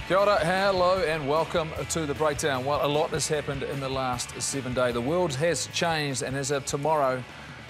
Kia ora, hello and welcome to The Breakdown. Well, a lot has happened in the last 7 days. The world has changed, and as of tomorrow,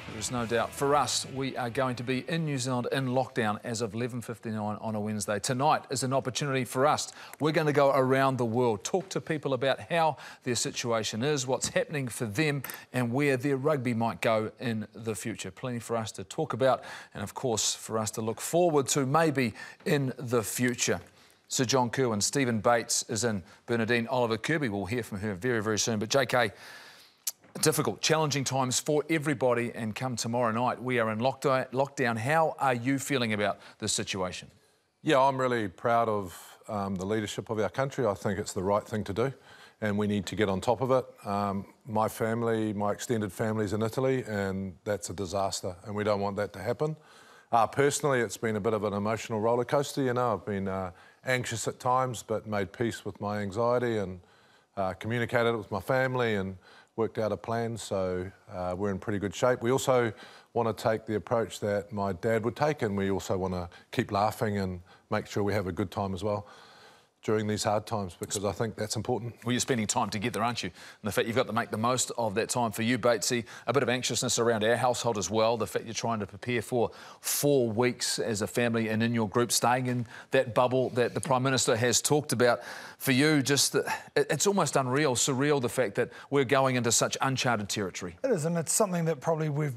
there is no doubt for us, we are going to be in New Zealand in lockdown as of 11:59 on a Wednesday. Tonight is an opportunity for us. We're going to go around the world, talk to people about how their situation is, what's happening for them and where their rugby might go in the future. Plenty for us to talk about and, of course, for us to look forward to maybe in the future. Sir John Kirwan, Stephen Bates is in, Bernadine Oliver Kirby. We'll hear from her very, very soon. But JK, difficult, challenging times for everybody, and come tomorrow night, we are in lockdown. How are you feeling about this situation? Yeah, I'm really proud of the leadership of our country. I think it's the right thing to do, and we need to get on top of it. My family, my extended family's in Italy, and that's a disaster, and we don't want that to happen. Personally, it's been a bit of an emotional roller coaster. You know, I've been anxious at times, but made peace with my anxiety and communicated it with my family and worked out a plan. So we're in pretty good shape. We also want to take the approach that my dad would take, and we also want to keep laughing and make sure we have a good time as well during these hard times, because I think that's important. Well, you're spending time together, aren't you? And the fact you've got to make the most of that time for you, Batesy. A bit of anxiousness around our household as well. The fact you're trying to prepare for 4 weeks as a family and in your group, staying in that bubble that the Prime Minister has talked about. For you, just it's almost unreal, surreal, the fact that we're going into such uncharted territory. It is, and it's something that probably we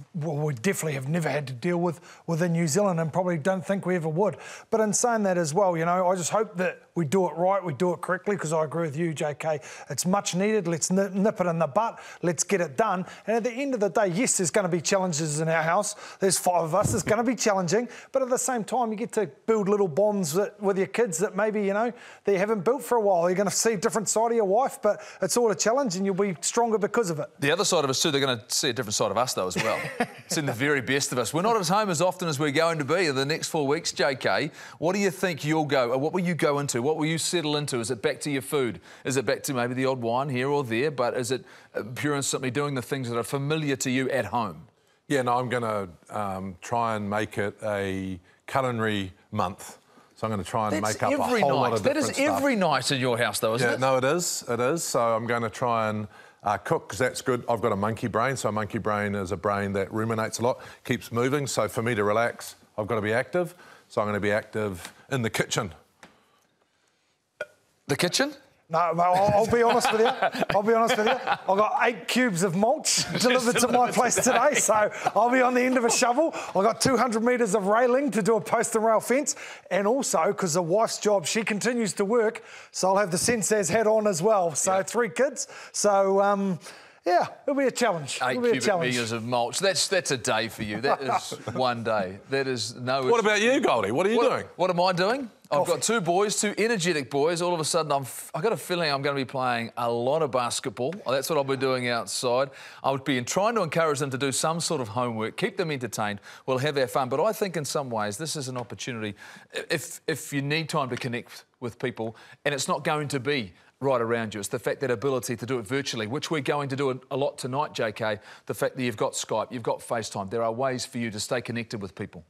definitely have never had to deal with within New Zealand, and probably don't think we ever would. But in saying that as well, you know, I just hope that we do it right, we do it correctly, because I agree with you, JK. It's much needed. Let's nip it in the butt. Let's get it done. And at the end of the day, yes, there's going to be challenges in our house. There's 5 of us. It's going to be challenging. But at the same time, you get to build little bonds with your kids that maybe, you know, they haven't built for a while. You're going to see a different side of your wife, but it's all a challenge, and you'll be stronger because of it. The other side of us too, they're going to see a different side of us though as well. Seeing the very best of us. We're not at home as often as we're going to be in the next 4 weeks, JK. What do you think you'll go, or what will you go into? What will you settle into? Is it back to your food? Is it back to maybe the odd wine here or there? But is it pure and simply doing the things that are familiar to you at home? Yeah, no, I'm going to try and make it a culinary month. So I'm going to try and make up a whole lot of different stuff. That is every night in your house, though, isn't it? No, it is. It is. So I'm going to try and cook, because that's good. I've got a monkey brain, so a monkey brain is a brain that ruminates a lot, keeps moving. So for me to relax, I've got to be active. So I'm going to be active in the kitchen. The kitchen? No, I'll be honest with you. I'll be honest with you. I've got 8 cubes of mulch delivered to my place today, so I'll be on the end of a shovel. I've got 200 metres of railing to do a post and rail fence, and also, because the wife's job, she continues to work, so I'll have the Sensei's hat on as well. So yeah. 3 kids. So, yeah, it'll be a challenge. 8 cubic metres of mulch. That's a day for you. That is one day. That is no... What about you, Goldie? What are you doing? What am I doing? I've got 2 boys, 2 energetic boys. All of a sudden, I've got a feeling I'm going to be playing a lot of basketball. That's what I'll be doing outside. I would be trying to encourage them to do some sort of homework, keep them entertained. We'll have our fun. But I think in some ways, this is an opportunity. If you need time to connect with people, and it's not going to be right around you. It's the fact that ability to do it virtually, which we're going to do a lot tonight, JK. The fact that you've got Skype, you've got FaceTime. There are ways for you to stay connected with people.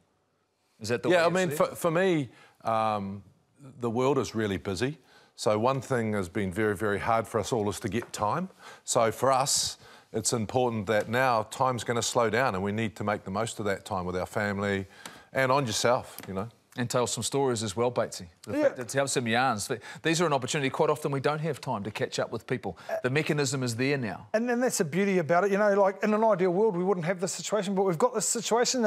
Is that the way? Yeah, I mean, for me, the world is really busy. So one thing has been very, very hard for us all is to get time. So for us, it's important that now time's going to slow down, and we need to make the most of that time with our family and on yourself, you know. And tell some stories as well, Batesy. The fact that to have some yarns. These are an opportunity. Quite often we don't have time to catch up with people. The mechanism is there now. And then that's the beauty about it. You know, like in an ideal world, we wouldn't have this situation, but we've got this situation,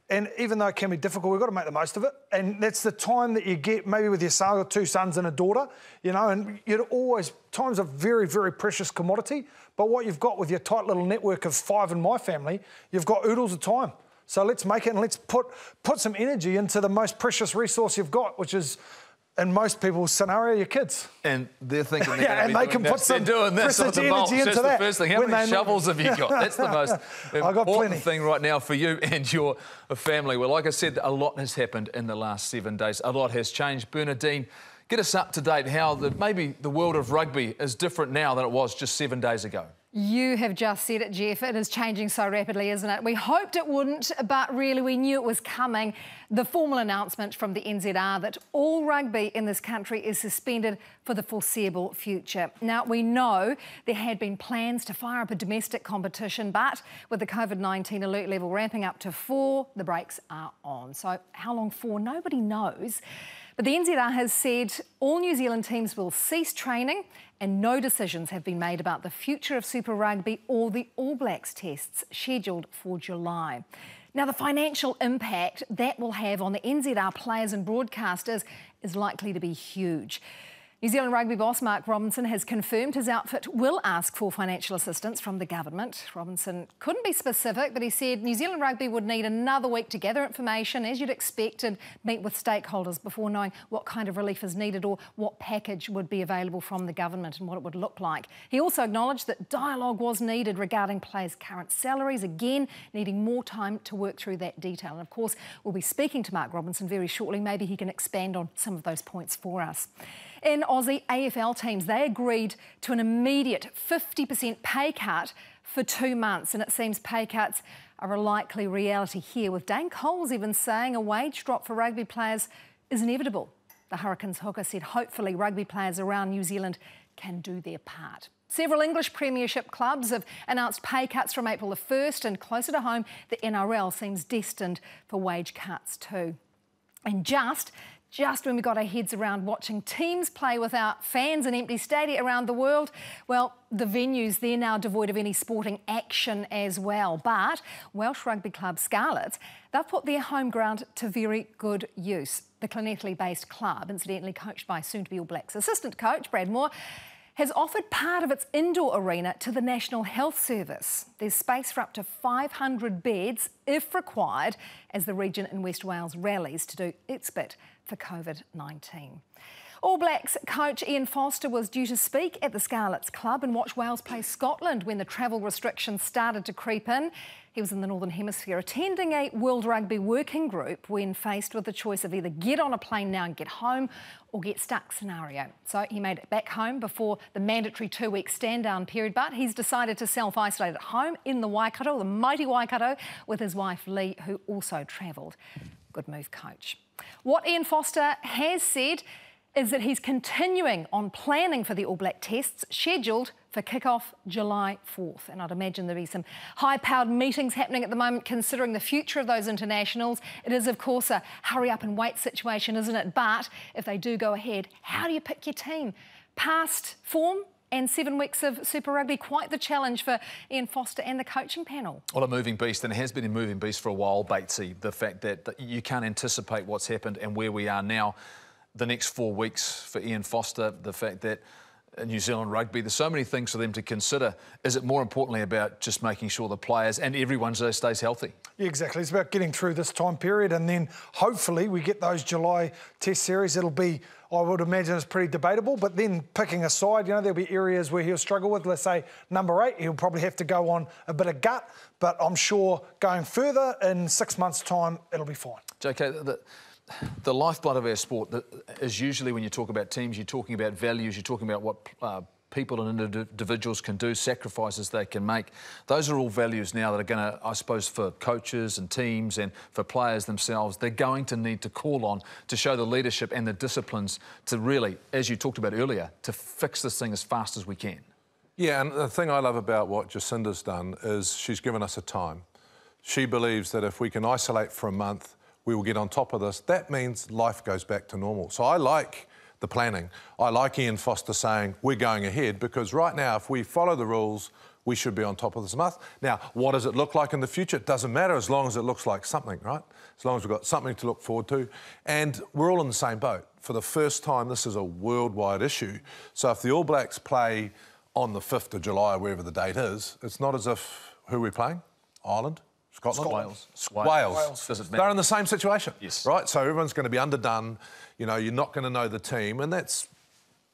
and even though it can be difficult, we've got to make the most of it. And that's the time that you get maybe with your son or 2 sons and a daughter, you know, and you'd always... Time's a very, very precious commodity, but what you've got with your tight little network of 5 in my family, you've got oodles of time. So let's make it, and let's put some energy into the most precious resource you've got, which is, in most people's scenario, your kids. And they're thinking they're and they can put some precious energy into that. That's the first thing. How many shovels have you got? That's the most important thing right now for you and your family. Well, like I said, a lot has happened in the last 7 days. A lot has changed. Bernadine, get us up to date how maybe the world of rugby is different now than it was just 7 days ago. You have just said it, Jeff. It is changing so rapidly, isn't it? We hoped it wouldn't, but really we knew it was coming. The formal announcement from the NZR that all rugby in this country is suspended for the foreseeable future. Now, we know there had been plans to fire up a domestic competition, but with the COVID-19 alert level ramping up to 4, the brakes are on. So how long for? Nobody knows. But the NZR has said all New Zealand teams will cease training and no decisions have been made about the future of Super Rugby or the All Blacks tests scheduled for July. Now, the financial impact that will have on the NZR players and broadcasters is likely to be huge. New Zealand Rugby boss Mark Robinson has confirmed his outfit will ask for financial assistance from the government. Robinson couldn't be specific, but he said New Zealand Rugby would need another week to gather information, as you'd expect, and meet with stakeholders before knowing what kind of relief is needed or what package would be available from the government and what it would look like. He also acknowledged that dialogue was needed regarding players' current salaries, again, needing more time to work through that detail. And of course, we'll be speaking to Mark Robinson very shortly. Maybe he can expand on some of those points for us. In Aussie AFL teams, they agreed to an immediate 50% pay cut for 2 months, and it seems pay cuts are a likely reality here, with Dane Coles even saying a wage drop for rugby players is inevitable. The Hurricanes hooker said hopefully rugby players around New Zealand can do their part. Several English Premiership clubs have announced pay cuts from April the 1st, and closer to home, the NRL seems destined for wage cuts too. And just when we got our heads around watching teams play without fans and empty stadia around the world, well, the venues, they're now devoid of any sporting action as well. But Welsh rugby club Scarlets, they've put their home ground to very good use. The Llanelli-based club, incidentally coached by soon-to-be All Blacks assistant coach Brad Moore, has offered part of its indoor arena to the National Health Service. There's space for up to 500 beds, if required, as the region in West Wales rallies to do its bit for COVID-19. All Blacks coach Ian Foster was due to speak at the Scarlets Club and watch Wales play Scotland when the travel restrictions started to creep in. He was in the Northern Hemisphere attending a World Rugby working group when faced with the choice of either get on a plane now and get home or get stuck scenario. So he made it back home before the mandatory 2-week stand-down period, but he's decided to self-isolate at home in the Waikato, the mighty Waikato, with his wife Lee, who also travelled. Good move, coach. What Ian Foster has said is that he's continuing on planning for the All Black tests scheduled for kick-off July 4th. And I'd imagine there'll be some high-powered meetings happening at the moment considering the future of those internationals. It is, of course, a hurry-up-and-wait situation, isn't it? But if they do go ahead, how do you pick your team? Past form and 7 weeks of Super Rugby, quite the challenge for Ian Foster and the coaching panel. Well, a moving beast, and it has been a moving beast for a while, Batesy. The fact that you can't anticipate what's happened and where we are now. The next 4 weeks for Ian Foster, the fact that New Zealand Rugby, there's so many things for them to consider. Is it more importantly about just making sure the players and everyone stays healthy? Yeah, exactly. It's about getting through this time period, and then hopefully we get those July test series. It'll be, I would imagine it's pretty debatable, but then picking a side, you know, there'll be areas where he'll struggle with. Let's say number 8, he'll probably have to go on a bit of gut, but I'm sure going further in 6 months' time, it'll be fine. JK, the lifeblood of our sport is usually when you talk about teams, you're talking about values, you're talking about what people and individuals can do, sacrifices they can make. Those are all values now that are going to, I suppose, for coaches and teams and for players themselves, they're going to need to call on to show the leadership and the disciplines to really, as you talked about earlier, to fix this thing as fast as we can. Yeah, and the thing I love about what Jacinda's done is she's given us a time. She believes that if we can isolate for a month, we will get on top of this. That means life goes back to normal. So I like the planning. I like Ian Foster saying we're going ahead, because right now, if we follow the rules, we should be on top of this month. Now, what does it look like in the future? It doesn't matter as long as it looks like something, right? As long as we've got something to look forward to. And we're all in the same boat. For the first time, this is a worldwide issue. So if the All Blacks play on the 5th of July, wherever the date is, it's not as if, who are we playing? Ireland? Scotland? Wales. Does it matter? They're in the same situation, yes. Right? So everyone's going to be underdone. You know, you're not going to know the team, and that's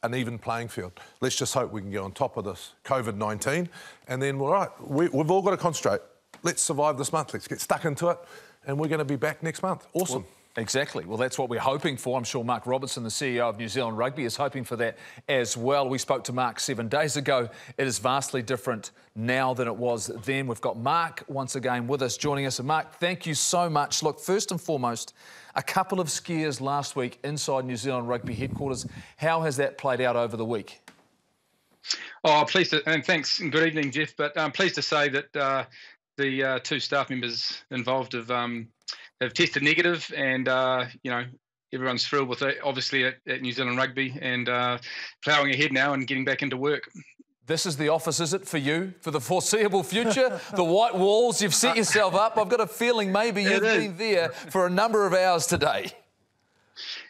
an even playing field. Let's just hope we can get on top of this COVID-19, and then, all right, we've all got to concentrate. Let's survive this month. Let's get stuck into it, and we're going to be back next month. Awesome. Exactly. Well, that's what we're hoping for. I'm sure Mark Robertson, the CEO of New Zealand Rugby, is hoping for that as well. We spoke to Mark 7 days ago. It is vastly different now than it was then. We've got Mark once again with us, joining us. And Mark, thank you so much. Look, first and foremost, a couple of scares last week inside New Zealand Rugby headquarters. How has that played out over the week? Oh, pleased to, and thanks and good evening, Jeff. But I'm pleased to say that the 2 staff members involved have tested negative, and everyone's thrilled with it. Obviously at New Zealand Rugby, and ploughing ahead now and getting back into work. This is the office, is it, for you, for the foreseeable future? The white walls, you've set yourself up. I've got a feeling maybe you've been there for a number of hours today.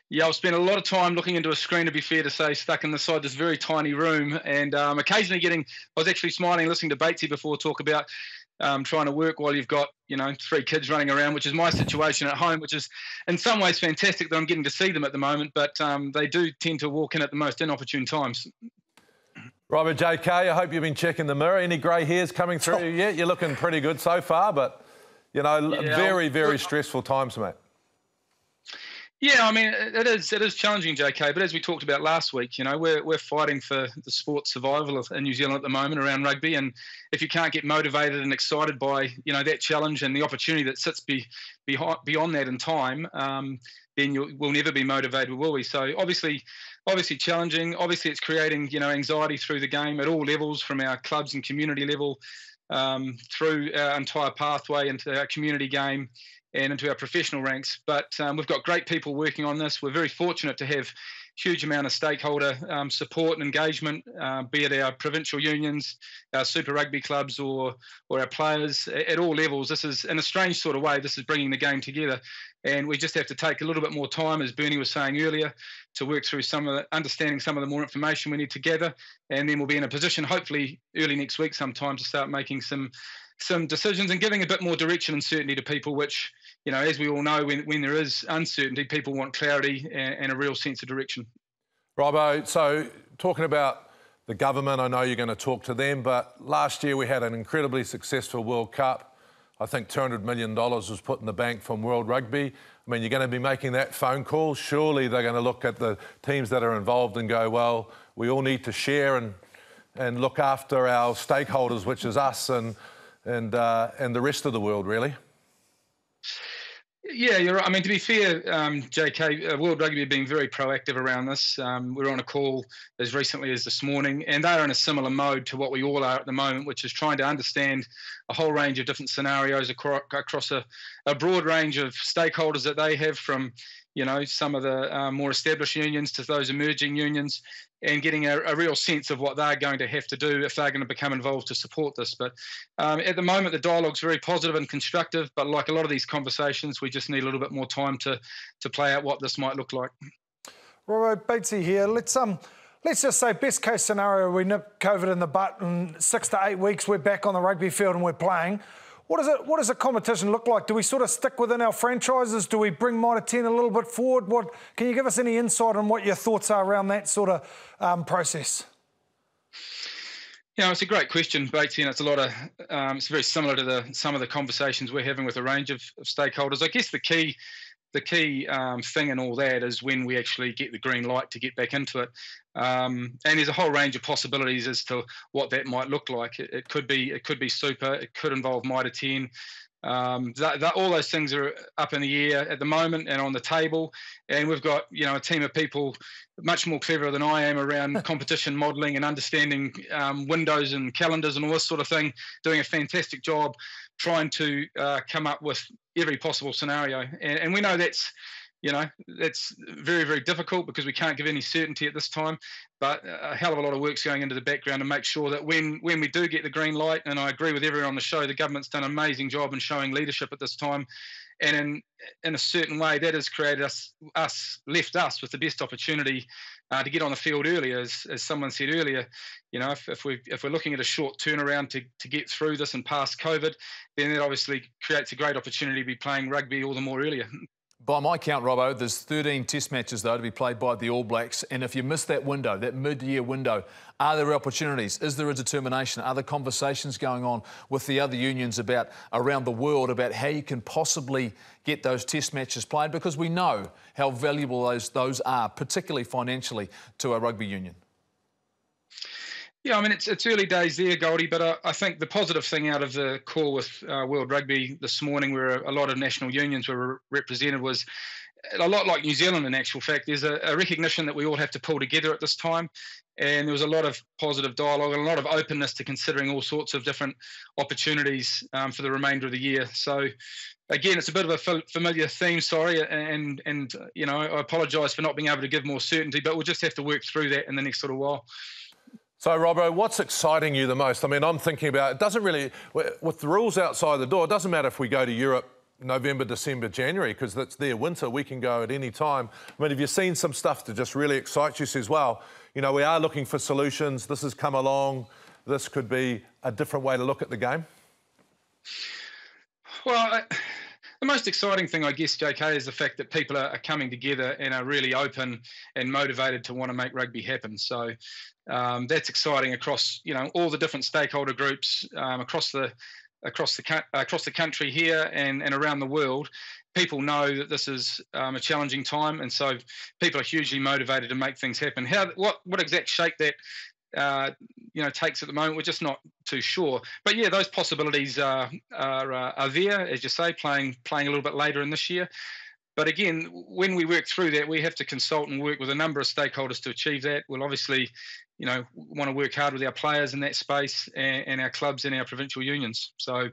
Yeah, I've spent a lot of time looking into a screen, to be fair to say, stuck inside this very tiny room, and occasionally I was actually smiling, listening to Batesy before talk about trying to work while you've got, 3 kids running around, which is my situation at home, which is in some ways fantastic that I'm getting to see them at the moment, but they do tend to walk in at the most inopportune times. Robert JK, I hope you've been checking the mirror. Any grey hairs coming through yet? You're looking pretty good so far, but, very, very stressful times, mate. Yeah, I mean, it is challenging, JK, but as we talked about last week, we're fighting for the sport's survival in New Zealand at the moment around rugby, and if you can't get motivated and excited by, that challenge and the opportunity that sits beyond that in time, then we'll never be motivated, will we? So obviously challenging. Obviously it's creating, anxiety through the game at all levels, from our clubs and community level, through our entire pathway into our community game and into our professional ranks. But we've got great people working on this. We're very fortunate to have huge amount of stakeholder support and engagement, be it our provincial unions, our Super Rugby clubs, or our players at all levels. This is, in a strange sort of way, this is bringing the game together. And we just have to take a little bit more time, as Bernie was saying earlier, to work through understanding some of the more information we need to gather. And then we'll be in a position, hopefully early next week sometime, to start making some decisions and giving a bit more direction and certainty to people, which, as we all know, when there is uncertainty, people want clarity and a real sense of direction. Robbo, so talking about the government, I know you're going to talk to them, but last year we had an incredibly successful World Cup. I think $200 million was put in the bank from World Rugby. I mean, you're going to be making that phone call. Surely they're going to look at the teams that are involved and go, well, we all need to share and look after our stakeholders, which is us and the rest of the world, really. Yeah, you're right. I mean, to be fair, JK, World Rugby have been very proactive around this. We were on a call as recently as this morning, and they are in a similar mode to what we all are at the moment, which is trying to understand a whole range of different scenarios across a broad range of stakeholders that they have, from some of the more established unions to those emerging unions, and getting a real sense of what they're going to have to do if they're going to become involved to support this. But at the moment, the dialogue's very positive and constructive, but like a lot of these conversations, we just need a little bit more time to play out what this might look like. Robert Batesy here. Let's just say best case scenario, we nip COVID in the butt, and 6 to 8 weeks we're back on the rugby field and we're playing. What does the competition look like? Do we sort of stick within our franchises? Do we bring Mitre 10 a little bit forward? Can you give us any insight on what your thoughts are around that sort of process? It's a great question, Batesy, and it's a lot of it's very similar to some of the conversations we're having with a range of stakeholders. I guess the key thing in all that is when we actually get the green light to get back into it. And there's a whole range of possibilities as to what that might look like. It could be super. It could involve Mitre 10. All those things are up in the air at the moment and on the table. And we've got a team of people much more clever than I am around competition modelling and understanding windows and calendars and all this sort of thing, doing a fantastic job trying to come up with every possible scenario. And we know that's very, very difficult because we can't give any certainty at this time, but a hell of a lot of work's going into the background to make sure that when we do get the green light, and I agree with everyone on the show, the government's done an amazing job in showing leadership at this time, and in a certain way that has created left us with the best opportunity to get on the field earlier. As someone said earlier, if we're looking at a short turnaround to get through this and past COVID, then it obviously creates a great opportunity to be playing rugby all the more earlier. By my count, Robbo, there's 13 test matches, though, to be played by the All Blacks. And if you miss that window, that mid-year window, are there opportunities? Is there a determination? Are there conversations going on with the other unions around the world about how you can possibly get those test matches played? Because we know how valuable those are, particularly financially, to our rugby union. Yeah, I mean, it's early days there, Goldie, but I think the positive thing out of the call with World Rugby this morning, where a lot of national unions were represented, was a lot like New Zealand in actual fact. There's a recognition that we all have to pull together at this time, and there was a lot of positive dialogue and a lot of openness to considering all sorts of different opportunities for the remainder of the year. So, again, it's a bit of a familiar theme, sorry, and you know, I apologise for not being able to give more certainty, but we'll just have to work through that in the next little while. So, Robbo, what's exciting you the most? I mean, I'm thinking about, it doesn't really, with the rules outside the door, it doesn't matter if we go to Europe November, December, January, because that's their winter. We can go at any time. I mean, have you seen some stuff that just really excites you? Says, well, you know, we are looking for solutions. This has come along. This could be a different way to look at the game. Well, the most exciting thing, I guess, JK, is the fact that people are coming together and are really open and motivated to want to make rugby happen. So that's exciting across, you know, all the different stakeholder groups across the country here and around the world. People know that this is a challenging time, and so people are hugely motivated to make things happen. What exact shape that you know, takes at the moment, we're just not too sure. But yeah, those possibilities are there, as you say, playing a little bit later in this year. But again, when we work through that, we have to consult and work with a number of stakeholders to achieve that. We'll obviously, you know, want to work hard with our players in that space and our clubs and our provincial unions. So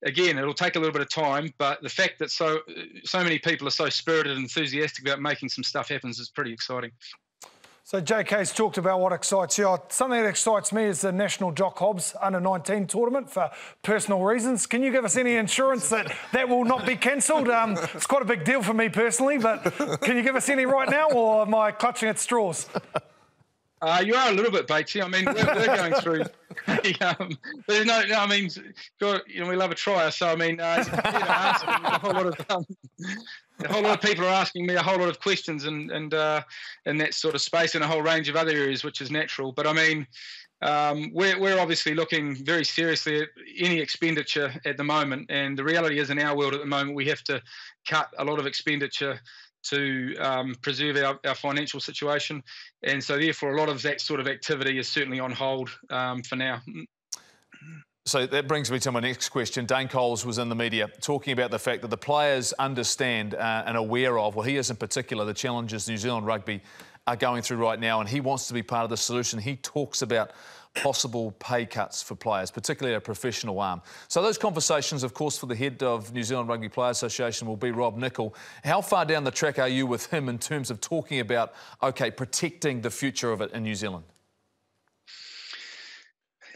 again, it'll take a little bit of time, but the fact that so many people are so spirited and enthusiastic about making some stuff happen is pretty exciting. So JK's talked about what excites you. Something that excites me is the National Jock Hobbs Under-19 tournament for personal reasons. Can you give us any assurance that that will not be cancelled? It's quite a big deal for me personally, but can you give us any right now, or am I clutching at straws? You are a little bit, Batesy. I mean, we're going through. There's no, I mean, God, you know, we love a trier. So I mean, you know, a whole lot of people are asking me a whole lot of questions and in that sort of space, and a whole range of other areas, which is natural. But I mean, we're obviously looking very seriously at any expenditure at the moment, and the reality is, in our world at the moment, we have to cut a lot of expenditure to preserve our financial situation, and so therefore a lot of that sort of activity is certainly on hold for now. So that brings me to my next question. Dane Coles was in the media talking about the fact that the players understand and aware of, well, he is in particular, the challenges New Zealand rugby are going through right now, and he wants to be part of the solution. He talks about possible pay cuts for players, particularly a professional arm. So those conversations, of course, for the head of New Zealand Rugby Players Association will be Rob Nichol. How far down the track are you with him in terms of talking about, OK, protecting the future of it in New Zealand?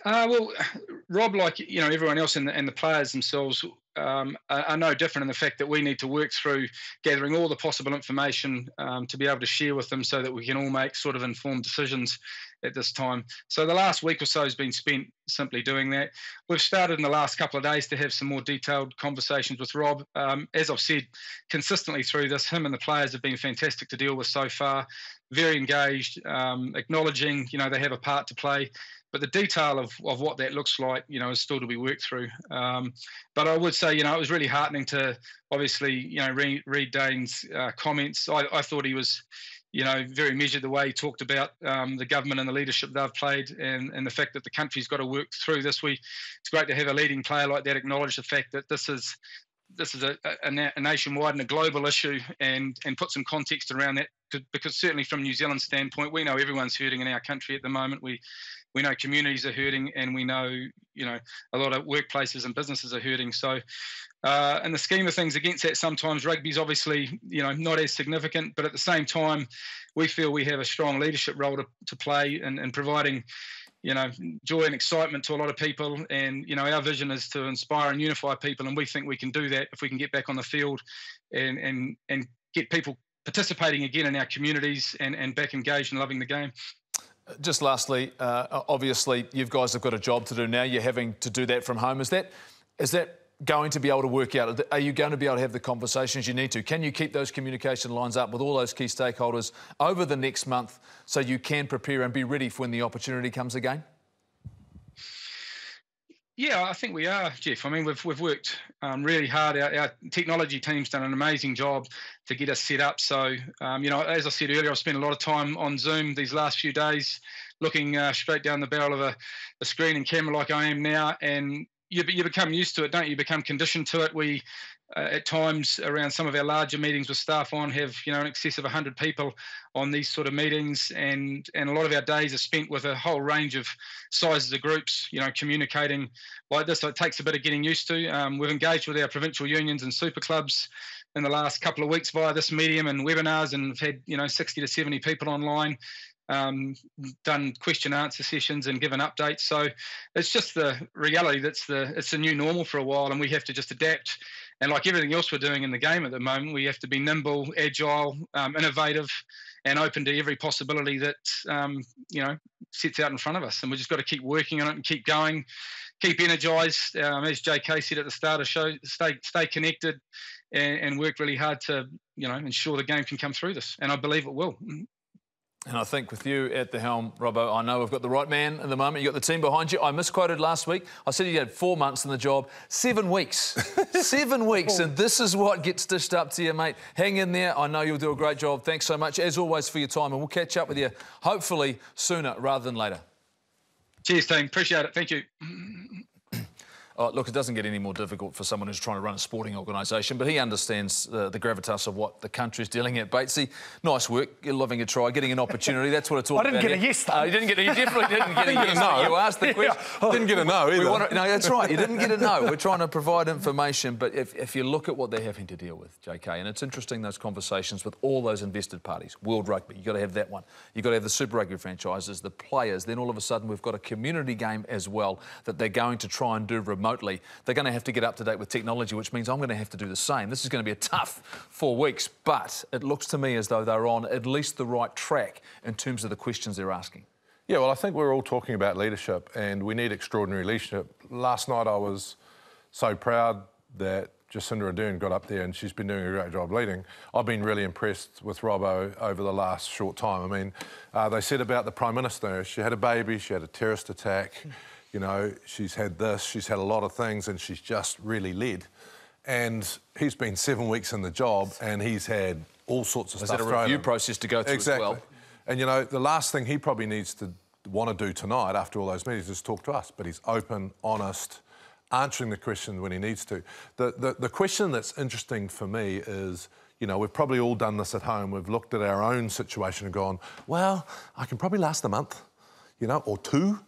Well, Rob, like, you know, everyone else and the players themselves are no different in the fact that we need to work through gathering all the possible information to be able to share with them so that we can all make sort of informed decisions at this time. So the last week or so has been spent simply doing that. We've started in the last couple of days to have some more detailed conversations with Rob. As I've said consistently through this, him and the players have been fantastic to deal with so far, very engaged, acknowledging, you know, they have a part to play. But the detail of what that looks like, you know, is still to be worked through. But I would say, you know, it was really heartening to obviously, you know, read Dane's comments. I thought he was, you know, very measured the way he talked about the government and the leadership they've played, and the fact that the country's got to work through this. It's great to have a leading player like that acknowledge the fact that this is a nationwide and a global issue, and put some context around that, because certainly from New Zealand's standpoint, we know everyone's hurting in our country at the moment. We know communities are hurting, and we know, you know, a lot of workplaces and businesses are hurting. So in the scheme of things, against that, sometimes rugby's obviously, you know, not as significant, but at the same time, we feel we have a strong leadership role to play in providing, you know, joy and excitement to a lot of people. And, you know, our vision is to inspire and unify people, and we think we can do that if we can get back on the field and get people participating again in our communities and back engaged and loving the game. Just lastly, obviously, you guys have got a job to do now. You're having to do that from home. Is that going to be able to work out? Are you going to be able to have the conversations you need to? Can you keep those communication lines up with all those key stakeholders over the next month so you can prepare and be ready for when the opportunity comes again? Yeah, I think we are, Jeff. I mean, we've worked really hard. Our technology team's done an amazing job to get us set up. So, you know, as I said earlier, I've spent a lot of time on Zoom these last few days, looking straight down the barrel of a screen and camera like I am now, and you become used to it, don't you? You become conditioned to it. We, at times, around some of our larger meetings with staff have, you know, in excess of 100 people on these sort of meetings, and a lot of our days are spent with a whole range of sizes of groups, you know, communicating like this. So it takes a bit of getting used to. We've engaged with our provincial unions and super clubs in the last couple of weeks via this medium and webinars, and we've had, you know, 60 to 70 people online. Done question answer sessions and given updates. So it's just the reality it's the new normal for a while, and we have to just adapt. And like everything else we're doing in the game at the moment, we have to be nimble, agile, innovative, and open to every possibility that you know, sits out in front of us. And we've just got to keep working on it and keep going, keep energised. As JK said at the start of the show, stay connected and work really hard to, you know, ensure the game can come through this. And I believe it will. And I think with you at the helm, Robbo, I know we've got the right man at the moment. You've got the team behind you. I misquoted last week. I said you had 4 months in the job. 7 weeks. 7 weeks. And this is what gets dished up to you, mate. Hang in there. I know you'll do a great job. Thanks so much, as always, for your time. And we'll catch up with you, hopefully, sooner rather than later. Cheers, team. Appreciate it. Thank you. Oh, look, it doesn't get any more difficult for someone who's trying to run a sporting organisation, but he understands the gravitas of what the country's dealing at. Batesy, nice work. You're loving a try, getting an opportunity. That's what it's all about. I didn't get a yes, though. You definitely didn't get a yes. No. You asked the question. Didn't get a no either. No, that's right. You didn't get a no. We're trying to provide information, but if you look at what they're having to deal with, JK, and it's interesting, those conversations with all those invested parties, World Rugby, you've got to have that one. You've got to have the Super Rugby franchises, the players. Then all of a sudden we've got a community game as well that they're going to try and do remotely. They're going to have to get up to date with technology, which means I'm going to have to do the same. This is going to be a tough 4 weeks, but it looks to me as though they're on at least the right track in terms of the questions they're asking. Yeah, well, I think we're all talking about leadership, and we need extraordinary leadership. Last night I was so proud that Jacinda Ardern got up there, and she's been doing a great job leading. I've been really impressed with Robbo over the last short time. I mean, they said about the Prime Minister, she had a baby, she had a terrorist attack, you know, she's had this, she's had a lot of things, and she's just really led. And he's been 7 weeks in the job, and he's had all sorts of stuff thrown. There's a review process to go through as well. And, you know, the last thing he probably needs to want to do tonight after all those meetings is talk to us. But he's open, honest, answering the question when he needs to. The question that's interesting for me is, you know, we've probably all done this at home. We've looked at our own situation and gone, well, I can probably last a month, you know, or 2.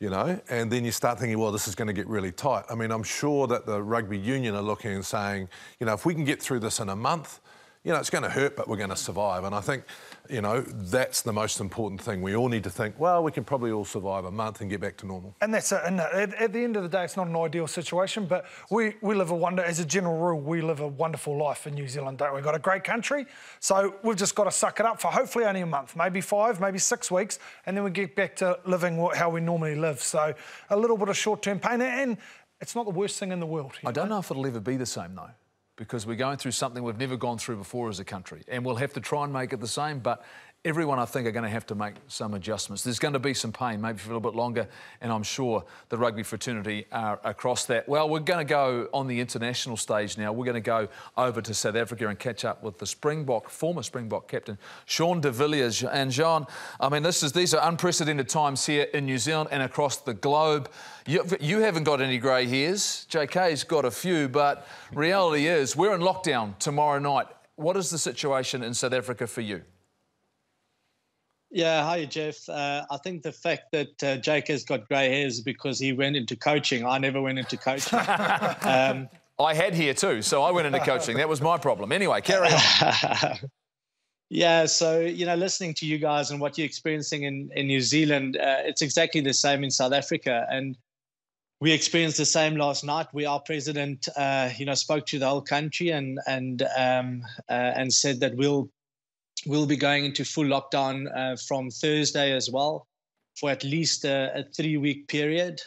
You know, and then you start thinking, well, this is going to get really tight. I mean, I'm sure that the rugby union are looking and saying, you know, if we can get through this in a month, you know, it's going to hurt, but we're going to survive. And I think, you know, that's the most important thing. We all need to think, well, we can probably all survive a month and get back to normal. And that's it. And at the end of the day, it's not an ideal situation, but we live as a general rule, we live a wonderful life in New Zealand, don't we? We've got a great country, so we've just got to suck it up for hopefully only a month, maybe 5, maybe 6 weeks, and then we get back to living how we normally live. So a little bit of short-term pain, and it's not the worst thing in the world. I don't know if it'll ever be the same, though, because we're going through something we've never gone through before as a country, and we'll have to try and make it the same, but everyone, I think, are going to have to make some adjustments. There's going to be some pain, maybe for a little bit longer, and I'm sure the rugby fraternity are across that. Well, we're going to go on the international stage now. We're going to go over to South Africa and catch up with the former Springbok captain, Sean de Villiers. And Jean, I mean, these are unprecedented times here in New Zealand and across the globe. You haven't got any grey hairs. JK's got a few, but reality is we're in lockdown tomorrow night. What is the situation in South Africa for you? Yeah, hi, Jeff. I think the fact that Jake has got grey hairs is because he went into coaching. I never went into coaching. I had hair too, so I went into coaching. That was my problem. Anyway, carry on. Yeah, so, you know, listening to you guys and what you're experiencing in New Zealand, it's exactly the same in South Africa. And we experienced the same last night, where our president, you know, spoke to the whole country and said that we'll be going into full lockdown from Thursday as well, for at least a 3-week period.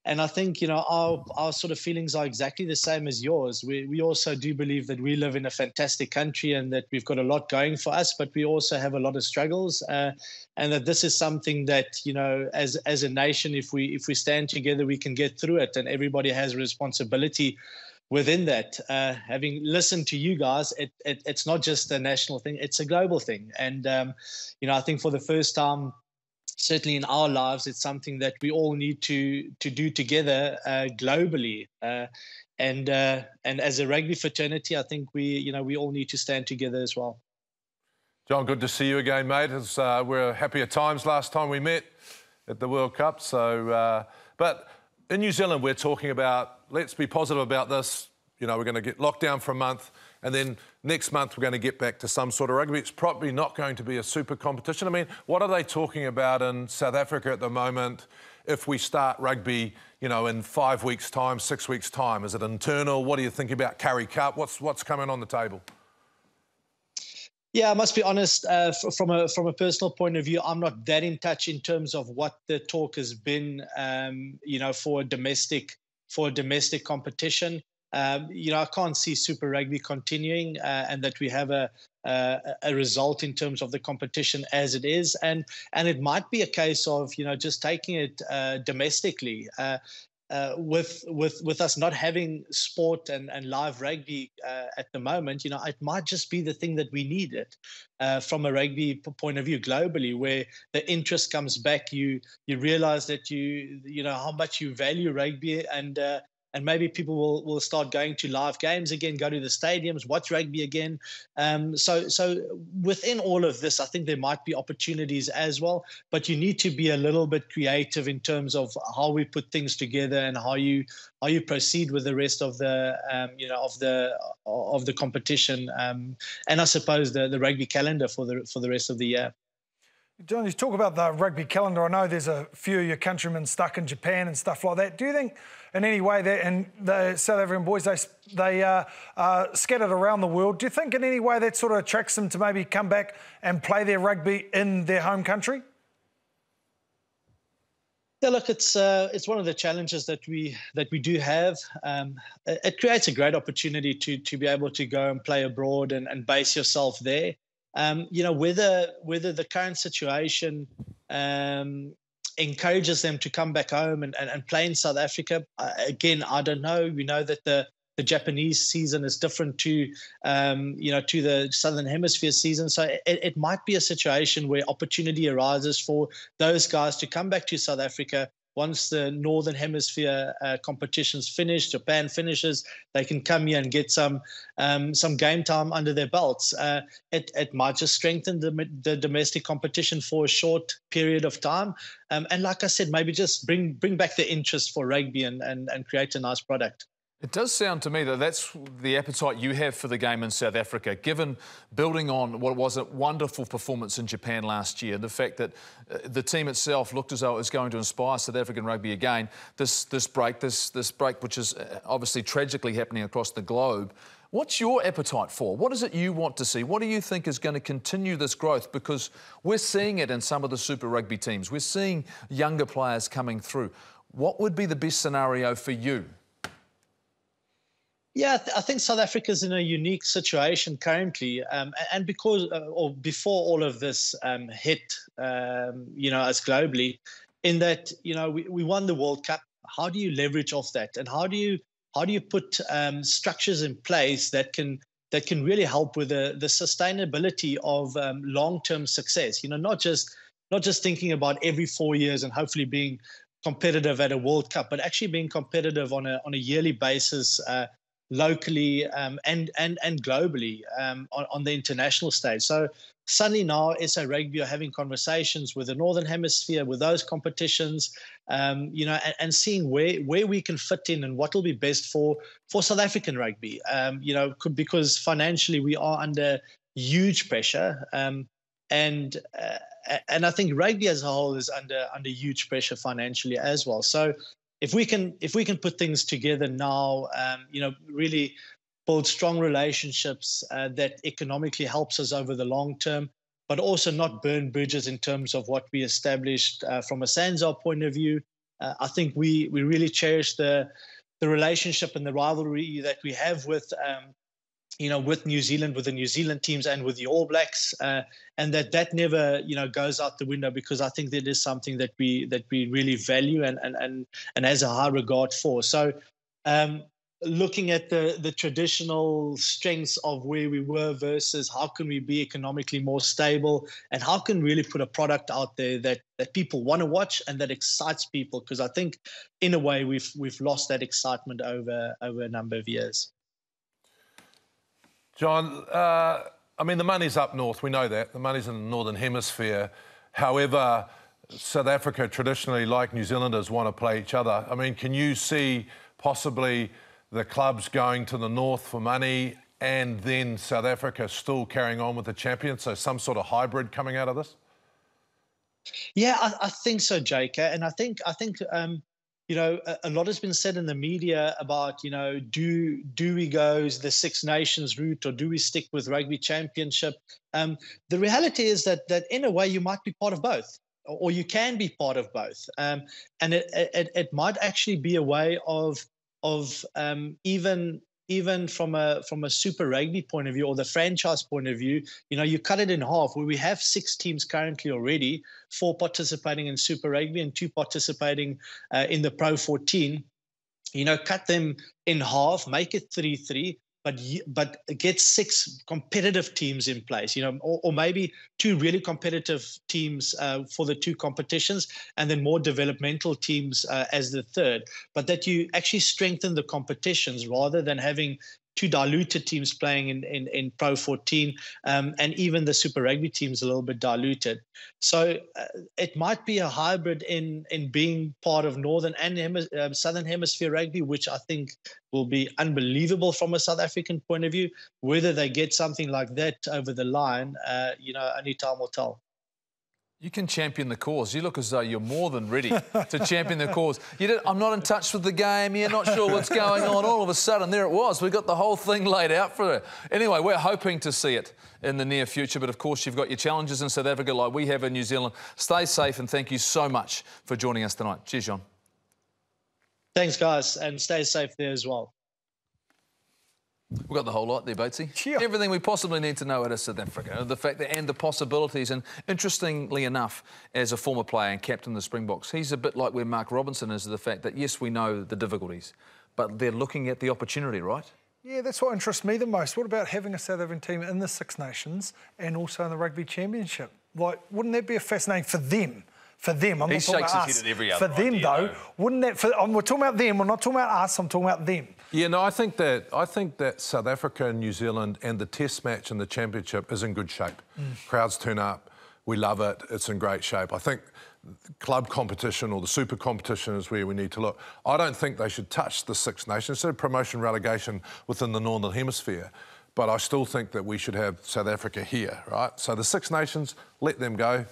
And I think, our sort of feelings are exactly the same as yours. We also do believe that we live in a fantastic country and that we've got a lot going for us, but we also have a lot of struggles. And that this is something that, as a nation, if we stand together, we can get through it. And everybody has a responsibility within that. Having listened to you guys, it's not just a national thing, it's a global thing. And, I think for the first time, certainly in our lives, it's something that we all need to do together globally. And as a rugby fraternity, I think we all need to stand together as well. John, good to see you again, mate. We're happier times last time we met at the World Cup. So, but in New Zealand, we're talking about, let's be positive about this. We're going to get locked down for a month, and then next month we're going to get back to some sort of rugby. It's probably not going to be a super competition. I mean, what are they talking about in South Africa at the moment if we start rugby, in 5 weeks' time, 6 weeks' time? Is it internal? What are you thinking about Currie Cup? What's coming on the table? Yeah, I must be honest, from a personal point of view, I'm not that in touch in terms of what the talk has been, for a domestic competition. I can't see Super Rugby continuing and that we have a result in terms of the competition as it is. And it might be a case of, just taking it domestically. With us not having sport and live rugby at the moment, it might just be the thing that we needed from a rugby point of view globally, where the interest comes back. You realize that how much you value rugby, and maybe people will start going to live games again, go to the stadiums, watch rugby again. So within all of this, I think there might be opportunities as well, but you need to be a little bit creative in terms of how we put things together and how you proceed with the rest of the of the competition, and I suppose the rugby calendar for the rest of the year. John, you talk about the rugby calendar. I know there's a few of your countrymen stuck in Japan and stuff like that. Do you think in any way that, and the South African boys, they are scattered around the world, do you think in any way that sort of attracts them to maybe come back and play their rugby in their home country? Yeah, look, it's one of the challenges that we do have. It creates a great opportunity to be able to go and play abroad and base yourself there. Whether the current situation encourages them to come back home and play in South Africa, again, I don't know. We know that the Japanese season is different to the Southern Hemisphere season. So it might be a situation where opportunity arises for those guys to come back to South Africa. Once the Northern Hemisphere competitions finish, Japan finishes, they can come here and get some game time under their belts. It might just strengthen the domestic competition for a short period of time. And like I said, maybe just bring back the interest for rugby and create a nice product. It does sound to me that that's the appetite you have for the game in South Africa, given building on what was a wonderful performance in Japan last year, the fact that the team itself looked as though it was going to inspire South African rugby again. This break, which is obviously tragically happening across the globe. What's your appetite for? What is it you want to see? What do you think is going to continue this growth? Because we're seeing it in some of the Super Rugby teams. We're seeing younger players coming through. What would be the best scenario for you? Yeah, I think South Africa's in a unique situation currently, and because or before all of this hit, us globally, in that we won the World Cup. How do you leverage off that, and how do you put structures in place that can really help with the sustainability of long-term success? Not just thinking about every 4 years and hopefully being competitive at a World Cup, but actually being competitive on a yearly basis. Locally and globally on the international stage. So suddenly now SA Rugby are having conversations with the Northern Hemisphere, with those competitions, and seeing where we can fit in and what will be best for South African rugby. Because financially we are under huge pressure, and I think rugby as a whole is under huge pressure financially as well. So if we can put things together now, really build strong relationships that economically helps us over the long term, but also not burn bridges in terms of what we established from a SANZAR point of view, I think we really cherish the relationship and the rivalry that we have with with New Zealand, with the New Zealand teams and with the All Blacks, and that never, goes out the window, because I think that is something that we really value and has a high regard for. So looking at the traditional strengths of where we were versus how can we be economically more stable, and how can we really put a product out there that people want to watch and that excites people, because I think in a way we've lost that excitement over a number of years. John, I mean, the money's up north, we know that. The money's in the Northern Hemisphere. However, South Africa traditionally, like New Zealanders, want to play each other. I mean, can you see possibly the clubs going to the north for money and then South Africa still carrying on with the champions? So some sort of hybrid coming out of this? Yeah, I think so, Jake. And I think a lot has been said in the media about, do we go the Six Nations route, or do we stick with Rugby Championship? The reality is that in a way you might be part of both, or you can be part of both. And it might actually be a way of even from a Super Rugby point of view, or the franchise point of view, you cut it in half, where we have 6 teams currently already, 4 participating in Super Rugby and 2 participating in the Pro 14. Cut them in half, make it 3-3, but get 6 competitive teams in place, or maybe 2 really competitive teams for the 2 competitions, and then more developmental teams as the third. But that you actually strengthen the competitions rather than having 2 diluted teams playing in Pro 14, and even the Super Rugby teams a little bit diluted. So it might be a hybrid in being part of Northern and Southern Hemisphere rugby, which I think will be unbelievable from a South African point of view. Whether they get something like that over the line, only time will tell. You can champion the cause. You look as though you're more than ready to champion the cause. I'm not in touch with the game. You're not sure what's going on. All of a sudden, there it was. We got the whole thing laid out for it. Anyway, we're hoping to see it in the near future. But, of course, you've got your challenges in South Africa like we have in New Zealand. Stay safe, and thank you so much for joining us tonight. Cheers, John. Thanks, guys, and stay safe there as well. We've got the whole lot there, Batesy. Yeah. Everything we possibly need to know out of South Africa. The fact that, and the possibilities. And interestingly enough, as a former player and captain of the Springboks, he's a bit like where Mark Robinson is, the fact that, yes, we know the difficulties, but they're looking at the opportunity, right? Yeah, that's what interests me the most. What about having a South African team in the Six Nations and also in the Rugby Championship? Like, wouldn't that be fascinating for them? For them, I'm not talking about us. For them, though, wouldn't that? We're talking about them. We're not talking about us. I'm talking about them. Yeah, no, I think that South Africa and New Zealand and the Test match and the Championship is in good shape. Crowds turn up. We love it. It's in great shape. I think club competition or the super competition is where we need to look. I don't think they should touch the Six Nations. So promotion relegation within the Northern Hemisphere. But I still think that we should have South Africa here, right? So the Six Nations, let them go.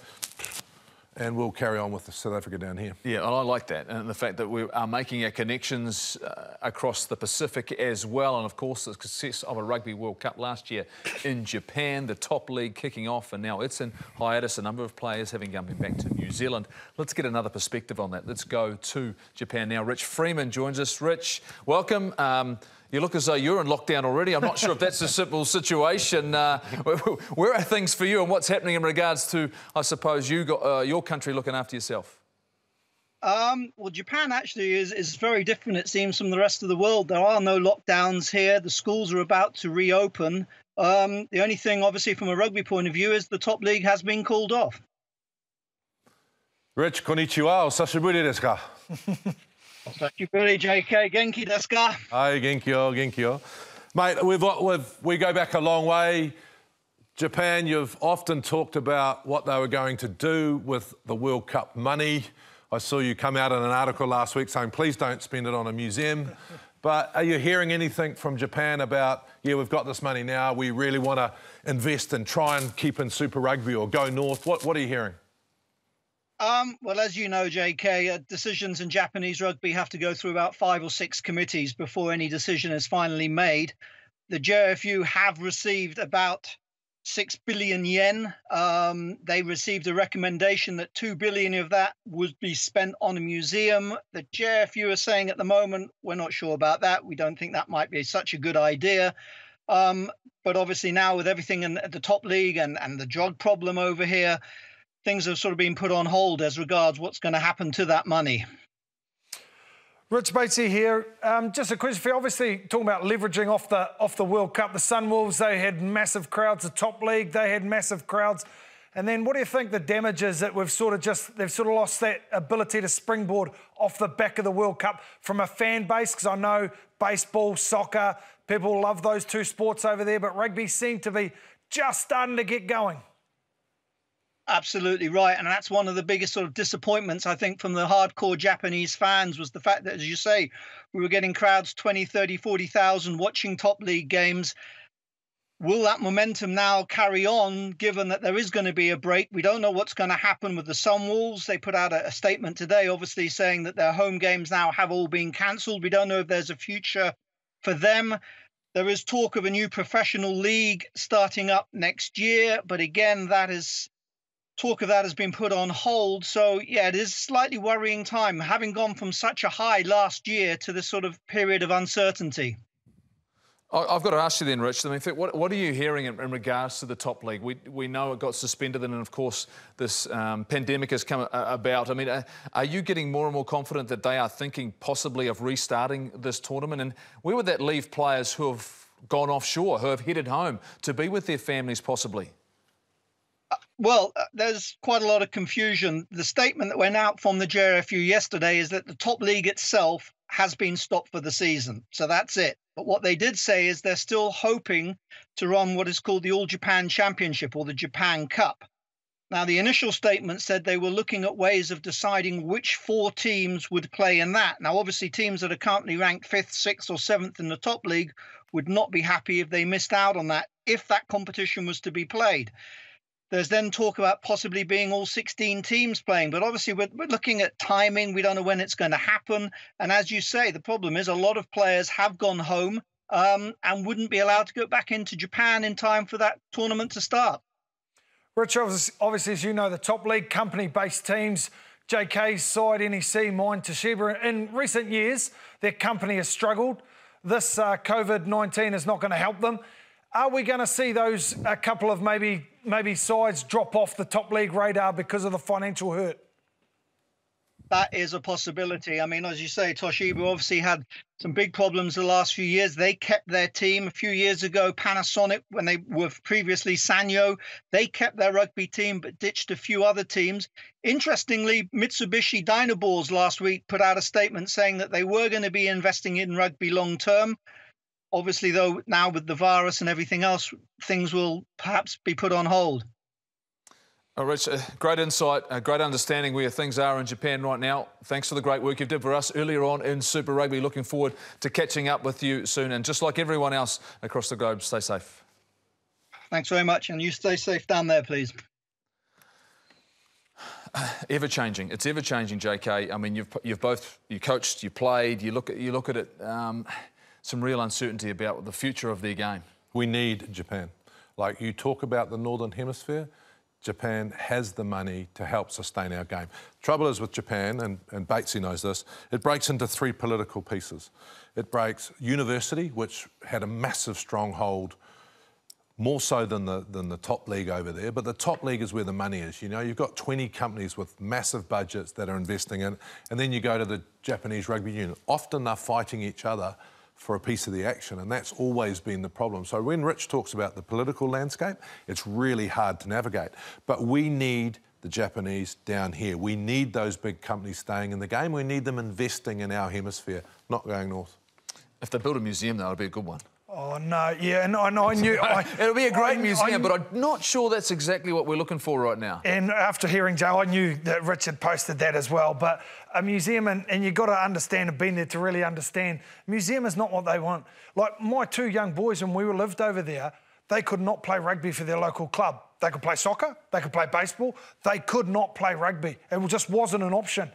And we'll carry on with South Africa down here. Yeah, and I like that. And the fact that we are making our connections across the Pacific as well. And, of course, the success of a Rugby World Cup last year in Japan, the top league kicking off, and now it's in hiatus, a number of players having come back to New Zealand. Let's get another perspective on that. Let's go to Japan now. Rich Freeman joins us. Rich, welcome. You look as though you're in lockdown already. I'm not sure if that's a simple situation. Where are things for you, and what's happening in regards to, I suppose, you got your country looking after yourself? Well, Japan actually is very different, it seems, from the rest of the world. There are no lockdowns here. The schools are about to reopen. The only thing, obviously, from a rugby point of view, is the top league has been called off. Rich, konnichiwa, osashiburi desu ka? Osashiburi, JK, genki desu ka? Hi, genki-o. Mate, we go back a long way. Japan, you've often talked about what they were going to do with the World Cup money. I saw you come out in an article last week saying, please don't spend it on a museum. But are you hearing anything from Japan about, yeah, we've got this money now, we really want to invest and try and keep in Super Rugby or go north? What are you hearing? Well, as you know, JK, decisions in Japanese rugby have to go through about 5 or 6 committees before any decision is finally made. The JFU have received about 6 billion yen. They received a recommendation that 2 billion of that would be spent on a museum. The JFU are saying at the moment, we're not sure about that. We don't think that might be such a good idea. But obviously now with everything in the top league and the drug problem over here, things have sort of been put on hold as regards what's going to happen to that money. Rich Batesy here. Just a question for you. Obviously, talking about leveraging off the World Cup, the Sunwolves, they had massive crowds. The top league, they had massive crowds. And then what do you think the damage is that they've sort of lost that ability to springboard off the back of the World Cup from a fan base? Because I know baseball, soccer, people love those two sports over there, but rugby seemed to be just starting to get going. Absolutely right. And that's one of the biggest sort of disappointments, I think, from the hardcore Japanese fans was the fact that, as you say, we were getting crowds 20, 30, 40,000 watching top league games. Will that momentum now carry on, given that there is going to be a break? We don't know what's going to happen with the Sunwolves. They put out a statement today, obviously, saying that their home games now have all been cancelled. We don't know if there's a future for them. There is talk of a new professional league starting up next year. But again, talk of that has been put on hold. So, yeah, it is a slightly worrying time, having gone from such a high last year to this sort of period of uncertainty. I've got to ask you then, Rich, I mean, what are you hearing in regards to the top league? We know it got suspended and, of course, this pandemic has come about. I mean, are you getting more and more confident that they are thinking possibly of restarting this tournament? And where would that leave players who have gone offshore, who have headed home to be with their families possibly? Well, there's quite a lot of confusion. The statement that went out from the JRFU yesterday is that the top league itself has been stopped for the season. So that's it. But what they did say is they're still hoping to run what is called the All Japan Championship or the Japan Cup. Now, the initial statement said they were looking at ways of deciding which 4 teams would play in that. Now, obviously, teams that are currently ranked 5th, 6th or 7th in the top league would not be happy if they missed out on that, if that competition was to be played. There's then talk about possibly being all 16 teams playing. But obviously, we're looking at timing. We don't know when it's going to happen. And as you say, the problem is a lot of players have gone home and wouldn't be allowed to go back into Japan in time for that tournament to start. Rich, obviously, as you know, the top league company-based teams, JK's side, NEC, mine, Toshiba, in recent years, their company has struggled. This COVID-19 is not going to help them. Are we going to see those a couple of maybe sides drop off the top league radar because of the financial hurt? That is a possibility. I mean, as you say, Toshiba obviously had some big problems the last few years. They kept their team. A few years ago, Panasonic, when they were previously Sanyo, they kept their rugby team but ditched a few other teams. Interestingly, Mitsubishi Dynaballs last week put out a statement saying that they were going to be investing in rugby long term. Obviously, though, now with the virus and everything else, things will perhaps be put on hold. Oh, Rich, great insight, great understanding where things are in Japan right now. Thanks for the great work you did for us earlier on in Super Rugby. Looking forward to catching up with you soon. And just like everyone else across the globe, stay safe. Thanks very much. And you stay safe down there, please. Ever-changing. It's ever-changing, JK. I mean, you coached, you played, you look at it... some real uncertainty about the future of their game. We need Japan. Like you talk about the Northern Hemisphere, Japan has the money to help sustain our game. Trouble is with Japan, and Batesy knows this, it breaks into 3 political pieces. It breaks university, which had a massive stronghold, more so than the top league over there, but the top league is where the money is. You know, you've got 20 companies with massive budgets that are investing in, and then you go to the Japanese Rugby Union. Often they're fighting each other for a piece of the action, and that's always been the problem. So when Rich talks about the political landscape, it's really hard to navigate. But we need the Japanese down here. We need those big companies staying in the game. We need them investing in our hemisphere, not going north. If they build a museum, that'll be a good one. Oh, no, yeah, and I knew... It'll be a great museum, but I'm not sure that's exactly what we're looking for right now. And after hearing Joe, I knew that Richard posted that as well, but a museum, and you've got to understand and been there to really understand, museum is not what they want. Like, my 2 young boys, when we lived over there, they could not play rugby for their local club. They could play soccer, they could play baseball, they could not play rugby. It just wasn't an option.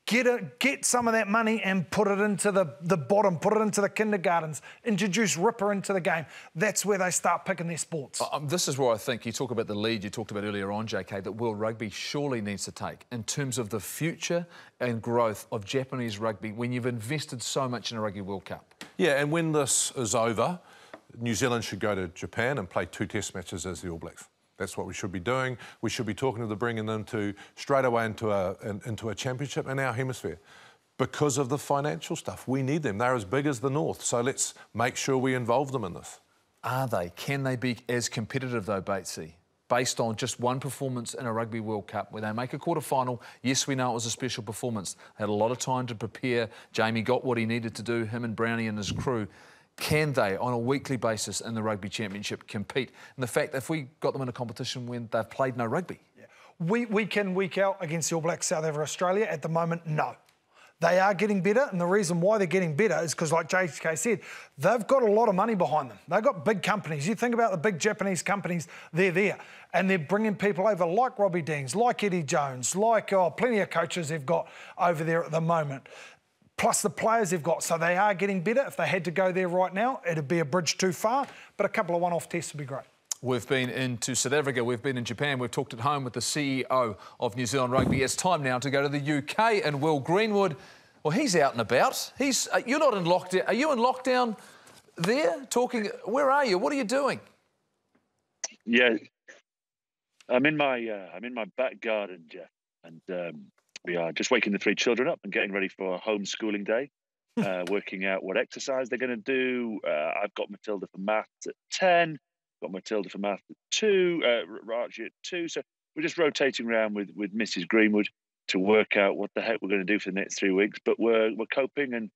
Get some of that money and put it into the bottom, put it into the kindergartens, introduce Ripper into the game. That's where they start picking their sports. This is where I think you talk about the lead you talked about earlier on, JK, that World Rugby surely needs to take in terms of the future and growth of Japanese rugby when you've invested so much in a Rugby World Cup. Yeah, and when this is over, New Zealand should go to Japan and play 2 test matches as the All Blacks. That's what we should be doing. We should be talking to them, bringing them to straight away into a championship in our hemisphere. Because of the financial stuff, we need them. They're as big as the North, so let's make sure we involve them in this. Are they? Can they be as competitive though, Batesy? Based on just one performance in a Rugby World Cup where they make a quarter-final. Yes, we know it was a special performance. They had a lot of time to prepare. Jamie got what he needed to do, him and Brownie and his crew. Can they, on a weekly basis in the Rugby Championship, compete? And the fact that if we got them in a competition when they've played no rugby. Yeah. Week in, week out against the All Blacks, South Africa, Australia, at the moment, no. They are getting better, and the reason why they're getting better is because, like JK said, they've got a lot of money behind them. They've got big companies. You think about the big Japanese companies, they're there, and they're bringing people over like Robbie Deans, like Eddie Jones, like plenty of coaches they've got over there at the moment. Plus the players they've got, so they are getting better. If they had to go there right now, it'd be a bridge too far, but a couple of one-off tests would be great. We've been into South Africa, we've been in Japan, we've talked at home with the CEO of New Zealand Rugby. It's time now to go to the UK and Will Greenwood. Well, he's out and about. You're not in lockdown. Are you in lockdown there? Talking, where are you? What are you doing? Yeah, I'm in my back garden, Jeff, and we are just waking the 3 children up and getting ready for homeschooling day, working out what exercise they're going to do. I've got Matilda for maths at 10, got Matilda for maths at 2, Archie at 2. So we're just rotating around with Mrs. Greenwood to work out what the heck we're going to do for the next 3 weeks. But we're coping, and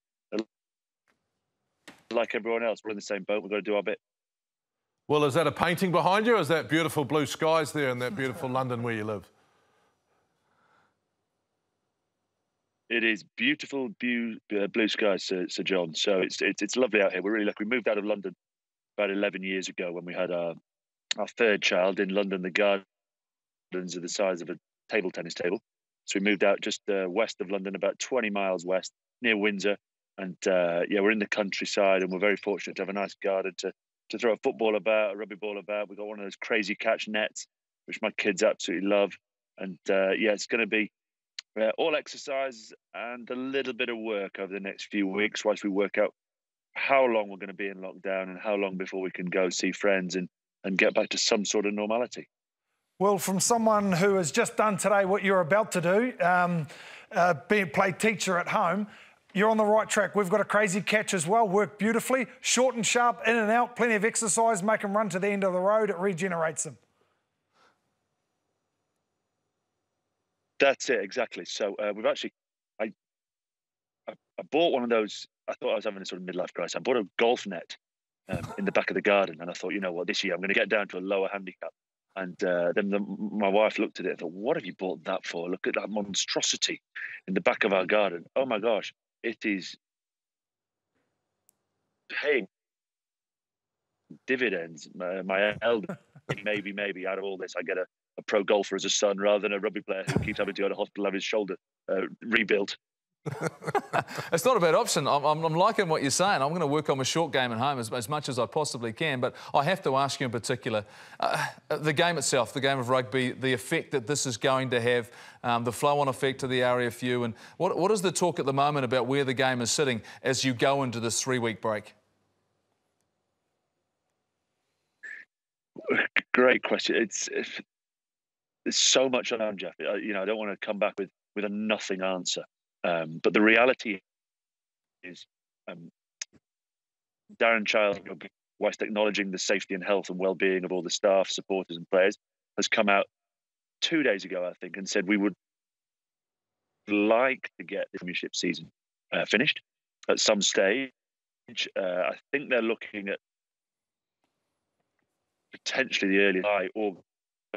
like everyone else, we're in the same boat. We've got to do our bit. Well, is that a painting behind you, or is that beautiful blue skies there in that beautiful London where you live? It is beautiful blue skies, Sir John. So it's lovely out here. We're really lucky. We moved out of London about 11 years ago when we had our 3rd child in London. The gardens are the size of a table tennis table. So we moved out just west of London, about 20 miles west, near Windsor. And yeah, we're in the countryside, and we're very fortunate to have a nice garden to throw a football about, a rugby ball about. We've got one of those crazy catch nets, which my kids absolutely love. And yeah, it's going to be all exercise and a little bit of work over the next few weeks whilst we work out how long we're going to be in lockdown and how long before we can go see friends and get back to some sort of normality. Well, from someone who has just done today what you're about to do, play teacher at home, you're on the right track. We've got a crazy catch as well, worked beautifully, short and sharp, in and out, plenty of exercise, make them run to the end of the road, it regenerates them. That's it, exactly. So we've actually, I bought one of those. I thought I was having a sort of midlife crisis. I bought a golf net in the back of the garden, and I thought, you know what, this year I'm going to get down to a lower handicap. And then my wife looked at it and thought, what have you bought that for? Look at that monstrosity in the back of our garden. Oh my gosh, it is paying dividends. My elder, maybe out of all this, I get a pro golfer as a son rather than a rugby player who keeps having to go to hospital, have his shoulder rebuilt. It's not a bad option. I'm liking what you're saying. I'm going to work on my short game at home as much as I possibly can. But I have to ask you in particular, the game itself, the game of rugby, the effect that this is going to have, the flow-on effect to the RFU, and what is the talk at the moment about where the game is sitting as you go into this 3-week break? Great question. There's so much on, Jeff. You know, I don't want to come back with a nothing answer. But the reality is, Darren Child, whilst acknowledging the safety and health and well-being of all the staff, supporters and players, has come out 2 days ago, I think, and said we would like to get the Premiership season finished at some stage. I think they're looking at potentially the early July or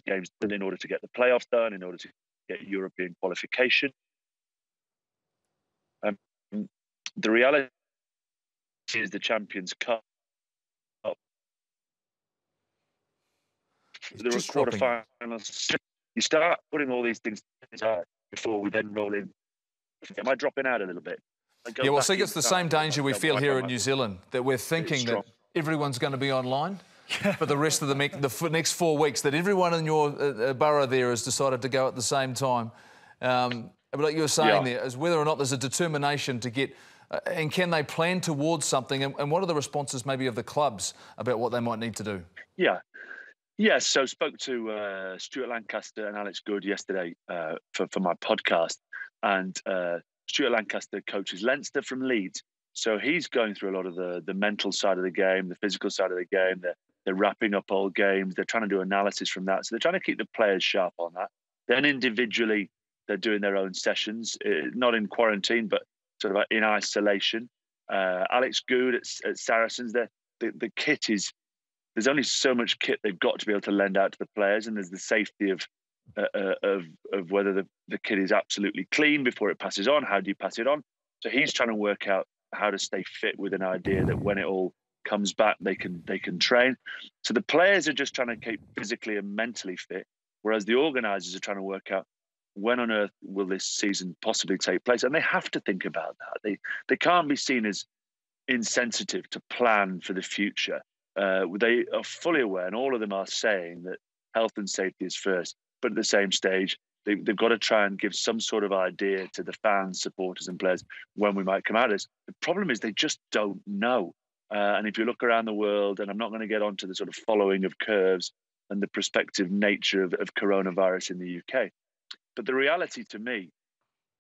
games in order to get the playoffs done, in order to get European qualification. The reality is the Champions Cup. There are quarterfinals. You start putting all these things aside before we then roll in Am I dropping out a little bit? Yeah, well, see, it's the same danger we feel here in New Zealand, that we're thinking that everyone's going to be online for the rest of the next 4 weeks, that everyone in your borough there has decided to go at the same time. But like you were saying there, is whether or not there's a determination to get... and can they plan towards something? And what are the responses maybe of the clubs about what they might need to do? Yeah, so spoke to Stuart Lancaster and Alex Good yesterday for my podcast. And Stuart Lancaster coaches Leinster from Leeds. So he's going through a lot of the mental side of the game, the physical side of the game. They're wrapping up old games. They're trying to do analysis from that. So they're trying to keep the players sharp on that. Then individually, they're doing their own sessions, not in quarantine, but sort of in isolation. Alex Good at Saracens, the kit is... There's only so much kit they've got to be able to lend out to the players, and there's the safety of whether the kit is absolutely clean before it passes on. How do you pass it on? So he's trying to work out how to stay fit with an idea that when it all comes back, they can train. So the players are just trying to keep physically and mentally fit, whereas the organisers are trying to work out when on earth will this season possibly take place, and they have to think about that. They can't be seen as insensitive to plan for the future. They are fully aware, and all of them are saying that health and safety is first. But at the same stage, they've got to try and give some sort of idea to the fans, supporters and players when we might come out of this. The problem is they just don't know. And if you look around the world, and I'm not going to get onto the sort of following of curves and the prospective nature of coronavirus in the UK, but the reality to me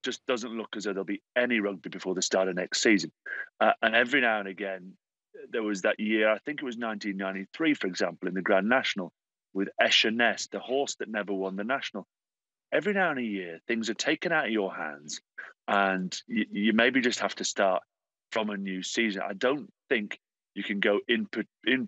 just doesn't look as though there'll be any rugby before the start of next season. And every now and again, there was that year, I think it was 1993, for example, in the Grand National, with Escher Ness, the horse that never won the National. Every now and a year, things are taken out of your hands, and you maybe just have to start from a new season. I don't think you can go in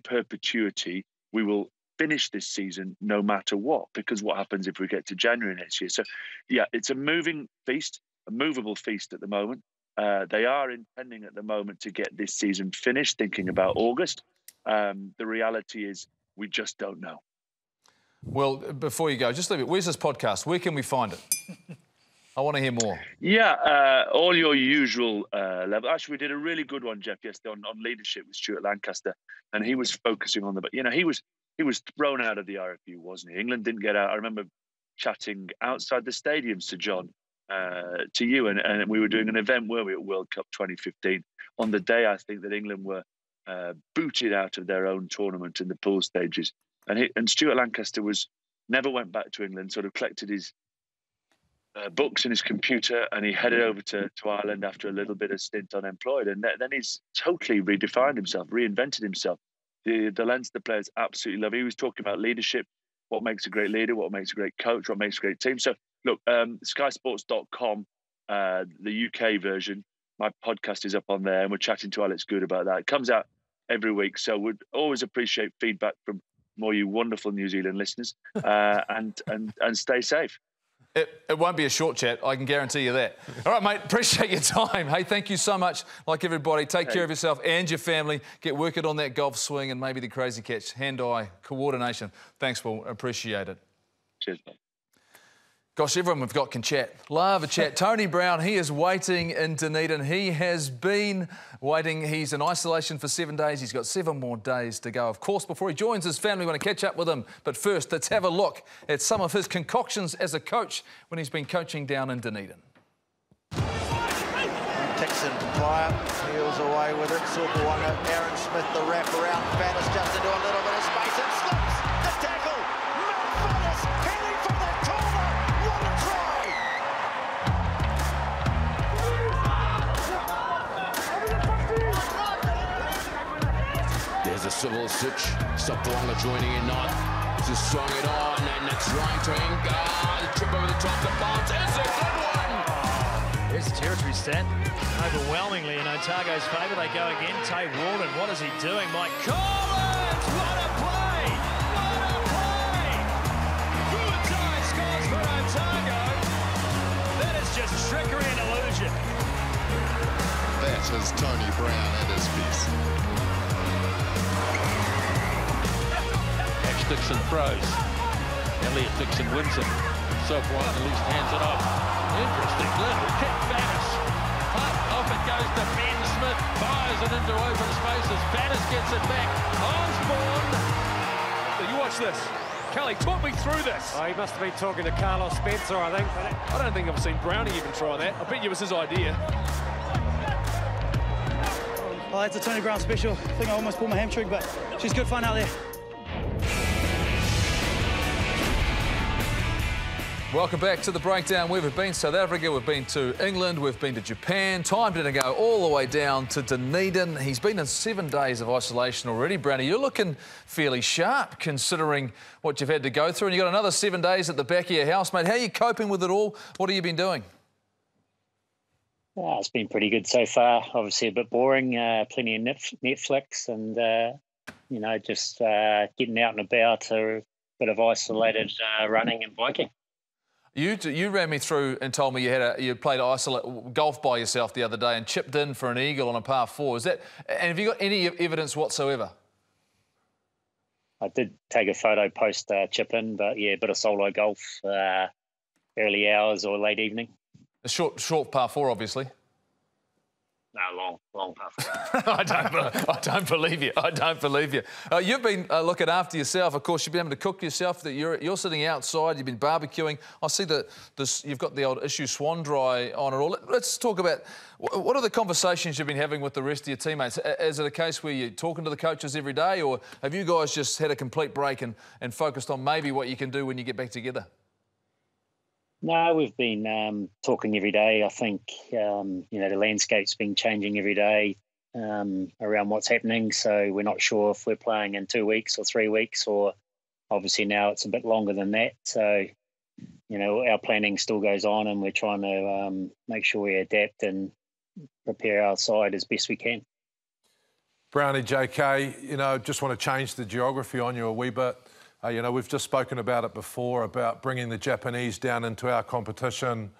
perpetuity. We will finish this season no matter what, because what happens if we get to January next year? So, yeah, it's a moving feast, a movable feast at the moment. They are intending at the moment to get this season finished, thinking about August. The reality is we just don't know. Well, before you go, just leave it. Where's this podcast? Where can we find it? I want to hear more. Yeah, all your usual level. Actually, we did a really good one, Jeff, yesterday on leadership with Stuart Lancaster, and he was focusing on he was thrown out of the RFU, wasn't he? England didn't get out. I remember chatting outside the stadium, Sir John, to you, and we were doing an event, were we, at World Cup 2015, on the day I think that England were booted out of their own tournament in the pool stages, and Stuart Lancaster never went back to England, sort of collected his books and his computer, and he headed over to Ireland after a little bit of stint unemployed, and then he's totally redefined himself, reinvented himself. The Leinster players absolutely love it. He was talking about leadership, what makes a great leader, what makes a great coach, what makes a great team. So look, skysports.com, the UK version, my podcast is up on there, and we're chatting to Alex Good about that. It comes out every week, so we'd always appreciate feedback from more you wonderful New Zealand listeners, and stay safe. It won't be a short chat, I can guarantee you that. All right, mate, appreciate your time. Hey, thank you so much. Like everybody, take care of yourself and your family. Get working on that golf swing and maybe the crazy catch. Hand-eye coordination. Thanks, Paul. Appreciate it. Cheers, mate. Gosh, everyone we've got can chat. Love a chat. Tony Brown, he is waiting in Dunedin. He has been waiting. He's in isolation for 7 days. He's got 7 more days to go. Of course, before he joins his family, we want to catch up with him. But first, let's have a look at some of his concoctions as a coach when he's been coaching down in Dunedin. Dixon, Pryor, heels away with it. Sorpawanga, Aaron Smith, the wrap around. Battis just into a little bit of space and slips. The tackle. Battis heading for the corner. What a try! There's a civil switch. Sorpawanga joining in ninth. Just throwing it on, and it's right to the trip over the top. The bounce is a good one. There's the territory stand. Overwhelmingly in Otago's favour. They go again. Tay Walden, what is he doing? Mike Collins, what a play! What a play! Gruitai scores for Otago. That is just trickery and illusion. That is Tony Brown at his best. Ash Dixon throws. Elliot Dixon wins it. Sorpawanga at least hands it off. Interesting little kick. Battis off. It goes to Ben Smith. Fires it into open spaces. Battis gets it back. Osborne. You watch this. Kelly, talk me through this. Oh, he must have been talking to Carlos Spencer, I think. I don't think I've seen Brownie even try that. I bet you it was his idea. Oh, it's a Tony Brown special. I think I almost pulled my hamstring, but she's good fun out there. Welcome back to The Breakdown. We've been to South Africa, we've been to England, we've been to Japan. Time didn't go all the way down to Dunedin. He's been in 7 days of isolation already. Brownie, you're looking fairly sharp considering what you've had to go through. And you've got another 7 days at the back of your house, mate. How are you coping with it all? What have you been doing? It's been pretty good so far. Obviously a bit boring, plenty of Netflix and, you know, just getting out and about, a bit of isolated running and biking. You ran me through and told me you played golf by yourself the other day and chipped in for an eagle on a par 4. And have you got any evidence whatsoever? I did take a photo post chip in, but yeah, a bit of solo golf, early hours or late evening. A short par 4, obviously. No, long par 4. I don't believe you. I don't believe you. You've been looking after yourself. Of course, you've been able to cook yourself. That you're sitting outside. You've been barbecuing. I see that you've got the old issue Swan Dry on it all. Let's talk about what are the conversations you've been having with the rest of your teammates. Is it a case where you're talking to the coaches every day, or have you guys just had a complete break and focused on maybe what you can do when you get back together? No, we've been talking every day. I think, you know, the landscape's been changing every day around what's happening. So we're not sure if we're playing in 2 weeks or 3 weeks, or obviously now it's a bit longer than that. So, you know, our planning still goes on and we're trying to make sure we adapt and prepare our side as best we can. Brownie, JK, you know, just want to change the geography on you a wee bit. You know, we've just spoken about it before, about bringing the Japanese down into our competition.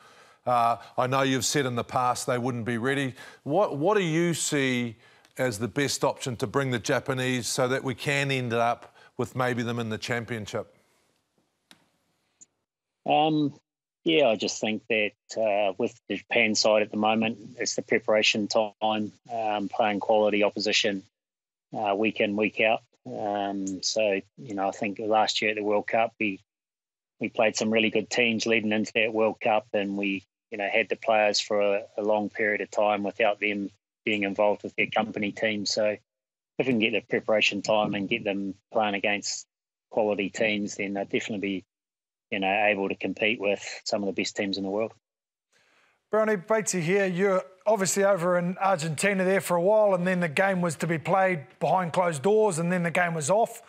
I know you've said in the past they wouldn't be ready. What do you see as the best option to bring the Japanese so that we can end up with maybe them in the championship? Yeah, I just think that with the Japan side at the moment, it's the preparation time, playing quality opposition week in, week out. So, you know, I think last year at the World Cup, we played some really good teams leading into that World Cup, and we, you know, had the players for a long period of time without them being involved with their company team. So if we can get the preparation time and get them playing against quality teams, then they'll definitely be, you know, able to compete with some of the best teams in the world. Brownie, Batesy here. You're obviously over in Argentina there for a while, and then the game was to be played behind closed doors, and then the game was off.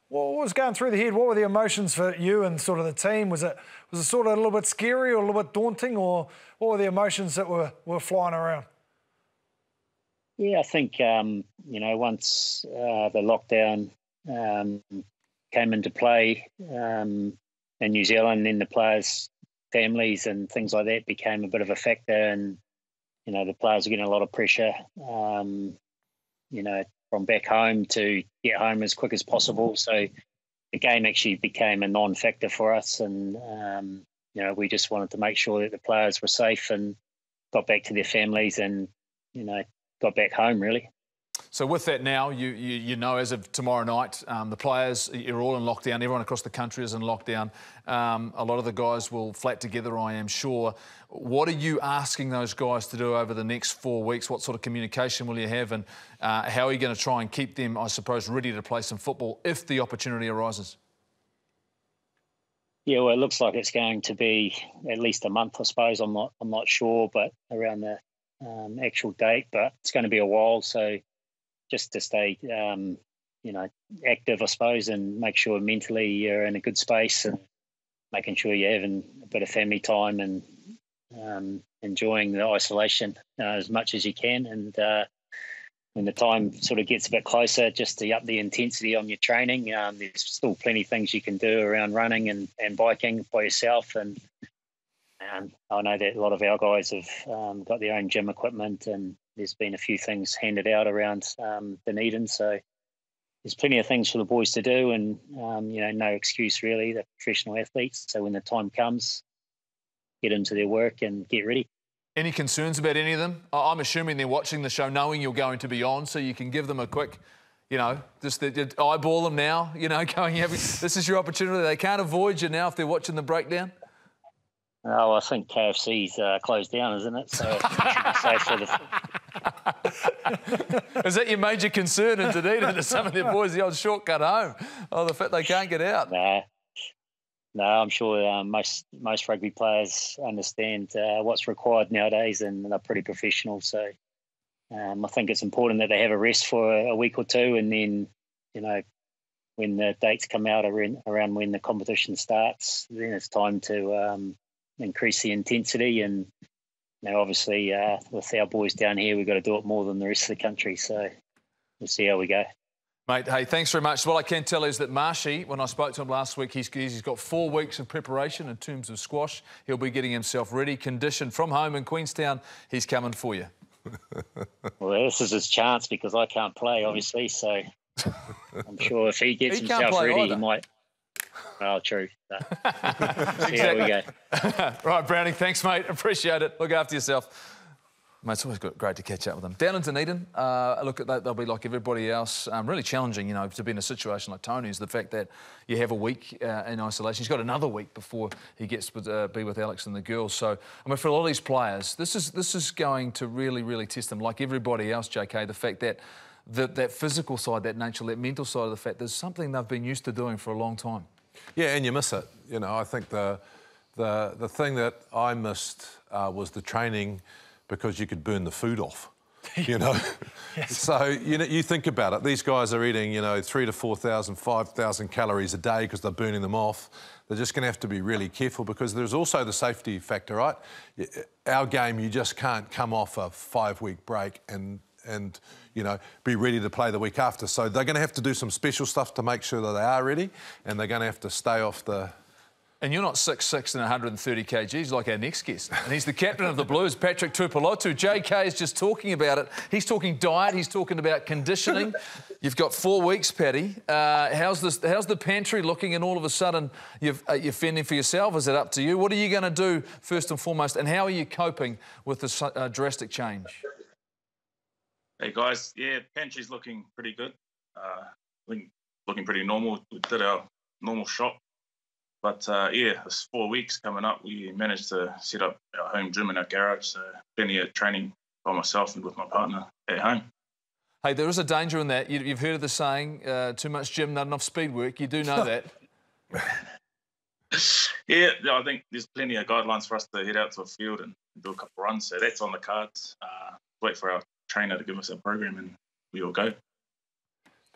What was going through the head? What were the emotions for you and sort of the team? Was it sort of a little bit scary or a little bit daunting, or what were the emotions that were flying around? Yeah, I think, you know, once the lockdown came into play in New Zealand, then the players' families and things like that became a bit of a factor, and you know the players are getting a lot of pressure, you know, from back home to get home as quick as possible. So the game actually became a non-factor for us, and you know, we just wanted to make sure that the players were safe and got back to their families, and you know, got back home really. So with that now, you know, as of tomorrow night, the players, you're all in lockdown. Everyone across the country is in lockdown. A lot of the guys will flat together, I am sure. What are you asking those guys to do over the next 4 weeks? What sort of communication will you have, and how are you going to try and keep them, I suppose, ready to play some football if the opportunity arises? Yeah, well, it looks like it's going to be at least a month, I suppose. I'm not sure, but around the actual date. But it's going to be a while, so just to stay, you know, active, I suppose, and make sure mentally you're in a good space, and making sure you're having a bit of family time and enjoying the isolation as much as you can. And when the time sort of gets a bit closer, just to up the intensity on your training. There's still plenty of things you can do around running and biking by yourself. And I know that a lot of our guys have got their own gym equipment, and there's been a few things handed out around Dunedin. So there's plenty of things for the boys to do, and, you know, no excuse really. They're professional athletes. So when the time comes, get into their work and get ready. Any concerns about any of them? I'm assuming they're watching the show knowing you're going to be on, so you can give them a quick, you know, just eyeball them now, you know, going, this is your opportunity. They can't avoid you now if they're watching the breakdown. Oh, I think KFC's closed down, isn't it? So safe for the... Is that your major concern in Dunedin to some of their boys, the old shortcut home? Oh, the fact they can't get out. No, I'm sure most rugby players understand what's required nowadays, and they're pretty professional. So I think it's important that they have a rest for a week or two, and then, you know, when the dates come out around when the competition starts, then it's time to increase the intensity. And now, obviously, with our boys down here, we've got to do it more than the rest of the country. So we'll see how we go. Mate, hey, thanks very much. What I can tell is that Marshy, when I spoke to him last week, he's got 4 weeks of preparation in terms of squash. He'll be getting himself ready, conditioned from home in Queenstown. He's coming for you. Well, this is his chance because I can't play, obviously. So I'm sure if he gets himself ready, he might. Oh, true. See how we go. Right, Brownie, thanks, mate. Appreciate it. Look after yourself. Mate, it's always great to catch up with them. Down in Dunedin, look at that, they'll be like everybody else, really challenging, you know, to be in a situation like Tony's. The fact that you have a week in isolation. He's got another week before he gets to be with Alex and the girls. So, I mean, for a lot of these players, this is going to really, really test them. Like everybody else, JK, the fact that that physical side, that nature, that mental side of the fact, there's something they've been used to doing for a long time. Yeah, and you miss it. You know, I think the thing that I missed was the training, because you could burn the food off, you know. Yes. So, you know, you think about it. These guys are eating, you know, 3,000 to 4,000, 5,000 calories a day because they're burning them off. They're just going to have to be really careful, because there's also the safety factor, right? Our game, you just can't come off a 5-week break and you know, be ready to play the week after. So they're going to have to do some special stuff to make sure that they are ready, and they're going to have to stay off the... And you're not 6'6" and 130 kgs like our next guest. And he's the captain of the Blues, Patrick Tuipulotu. JK is just talking about it. He's talking diet. He's talking about conditioning. You've got 4 weeks, Paddy. How's the pantry looking? And all of a sudden, you're fending for yourself. Is it up to you? What are you going to do first and foremost? And how are you coping with this drastic change? Hey, guys. Yeah, pantry's looking pretty good. Looking pretty normal. We did our normal shop. But, yeah, it's 4 weeks coming up. We managed to set up our home gym in our garage, so plenty of training by myself and with my partner at home. Hey, there is a danger in that. You've heard of the saying, too much gym, not enough speed work. You do know that. Yeah, I think there's plenty of guidelines for us to head out to a field and do a couple of runs, so that's on the cards. Wait for our trainer to give us a program and we all go.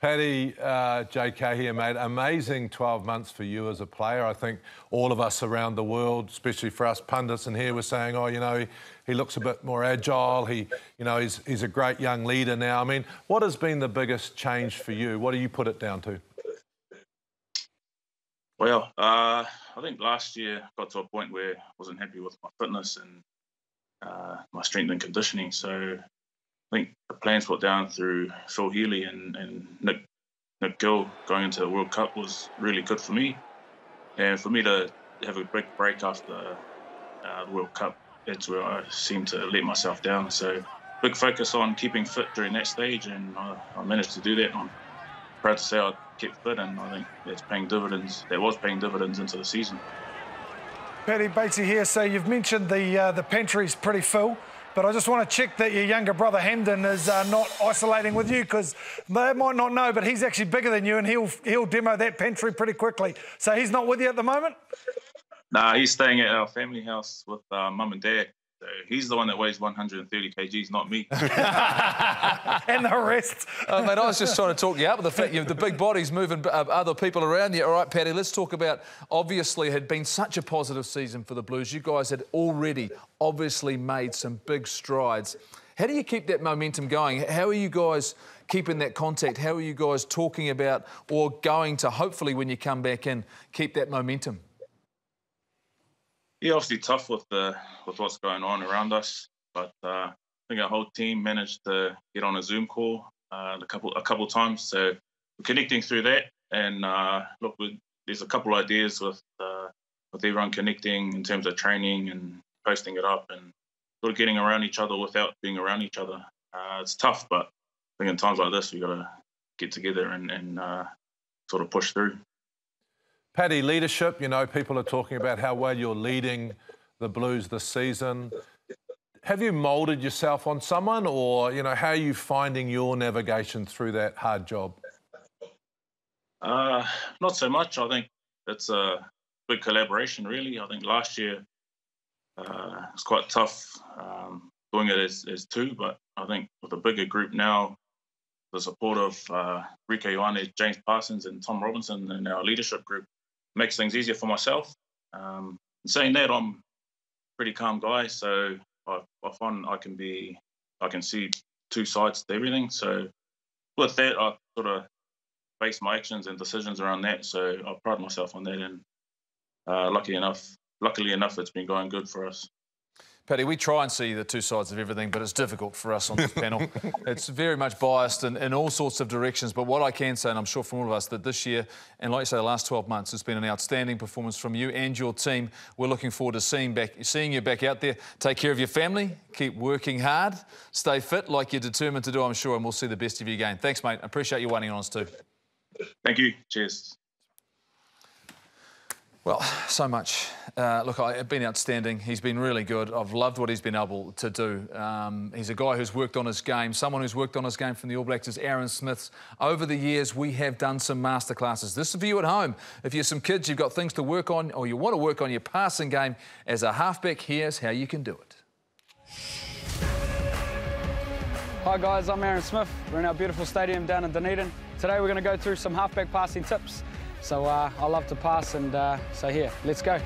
Paddy, JK here, mate. Amazing 12 months for you as a player. I think all of us around the world, especially for us pundits in here, were saying, oh, you know, he looks a bit more agile. You know, he's a great young leader now. I mean, what has been the biggest change for you? What do you put it down to? Well, I think last year I got to a point where I wasn't happy with my fitness and my strength and conditioning. So I think the plans put down through Phil Healy and Nick Gill going into the World Cup was really good for me. And for me to have a big break after the World Cup, that's where I seemed to let myself down. So big focus on keeping fit during that stage, and I managed to do that. I'm proud to say I kept fit, and I think that's paying dividends. That was paying dividends into the season. Paddy Batesy here. So you've mentioned the pantry's pretty full, but I just want to check that your younger brother Hamden is not isolating with you, because they might not know, but he's actually bigger than you, and he'll demo that pantry pretty quickly. So he's not with you at the moment? Nah, he's staying at our family house with mum and dad. So he's the one that weighs 130 kgs, not me. And the rest. Mate, I was just trying to talk you up with the fact you have the big body's moving other people around you. All right, Paddy, let's talk about, obviously, it had been such a positive season for the Blues. You guys had already obviously made some big strides. How do you keep that momentum going? How are you guys keeping that contact? How are you guys talking about or going to, hopefully, when you come back in, keep that momentum? Yeah, obviously tough with what's going on around us, but I think our whole team managed to get on a Zoom call a couple times. So we're connecting through that, and look, there's a couple ideas with everyone connecting in terms of training and posting it up, and sort of getting around each other without being around each other. It's tough, but I think in times like this, we've got to get together and sort of push through. Paddy, leadership, you know, people are talking about how well you're leading the Blues this season. Have you moulded yourself on someone, or, you know, how are you finding your navigation through that hard job? Not so much. I think it's a big collaboration, really. I think last year it's quite tough doing it as two, but I think with a bigger group now, the support of Rico Ioane, James Parsons and Tom Robinson and our leadership group makes things easier for myself. In saying that, I'm a pretty calm guy, so I find I can see two sides to everything. So with that, I sort of base my actions and decisions around that. So I pride myself on that, and luckily enough, it's been going good for us. Paddy, we try and see the two sides of everything, but it's difficult for us on this panel. It's very much biased in all sorts of directions. But what I can say, and I'm sure from all of us, that this year, and like you say, the last 12 months, it's been an outstanding performance from you and your team. We're looking forward to seeing you back out there. Take care of your family, keep working hard, stay fit like you're determined to do, I'm sure, and we'll see the best of you again. Thanks, mate. I appreciate you waiting on us too. Thank you. Cheers. Well, so much. Look, it's been outstanding. He's been really good. I've loved what he's been able to do. He's a guy who's worked on his game. Someone who's worked on his game from the All Blacks is Aaron Smith's. Over the years, we have done some masterclasses. This is for you at home. If you're some kids, you've got things to work on, or you want to work on your passing game as a halfback, here's how you can do it. Hi guys, I'm Aaron Smith. We're in our beautiful stadium down in Dunedin. Today we're going to go through some halfback passing tips. So I love to pass, and so here, let's go.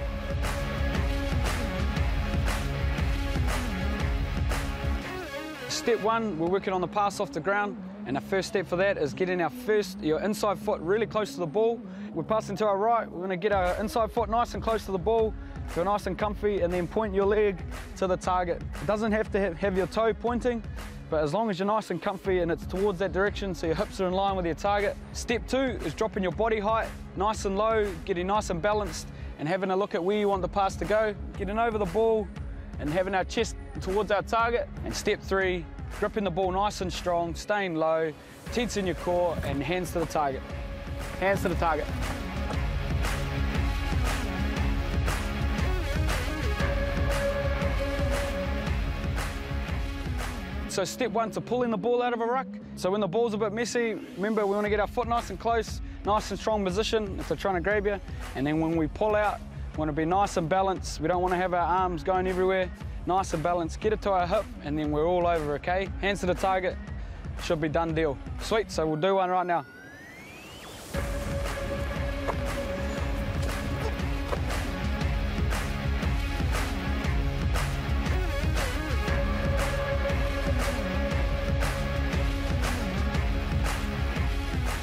Step one, we're working on the pass off the ground, and the first step for that is getting your inside foot really close to the ball. We're passing to our right, we're going to get our inside foot nice and close to the ball, feel nice and comfy, and then point your leg to the target. It doesn't have to have your toe pointing, but as long as you're nice and comfy and it's towards that direction, so your hips are in line with your target. Step two is dropping your body height nice and low, getting nice and balanced, and having a look at where you want the pass to go, getting over the ball and having our chest towards our target. And step three, gripping the ball nice and strong, staying low, teats in your core, and hands to the target. Hands to the target. So step one, to pulling the ball out of a ruck. So when the ball's a bit messy, remember we want to get our foot nice and close, nice and strong position if they're trying to grab you. And then when we pull out, we want to be nice and balanced. We don't want to have our arms going everywhere. Nice and balanced, get it to our hip, and then we're all over, okay? Hands to the target, should be done deal. Sweet, so we'll do one right now.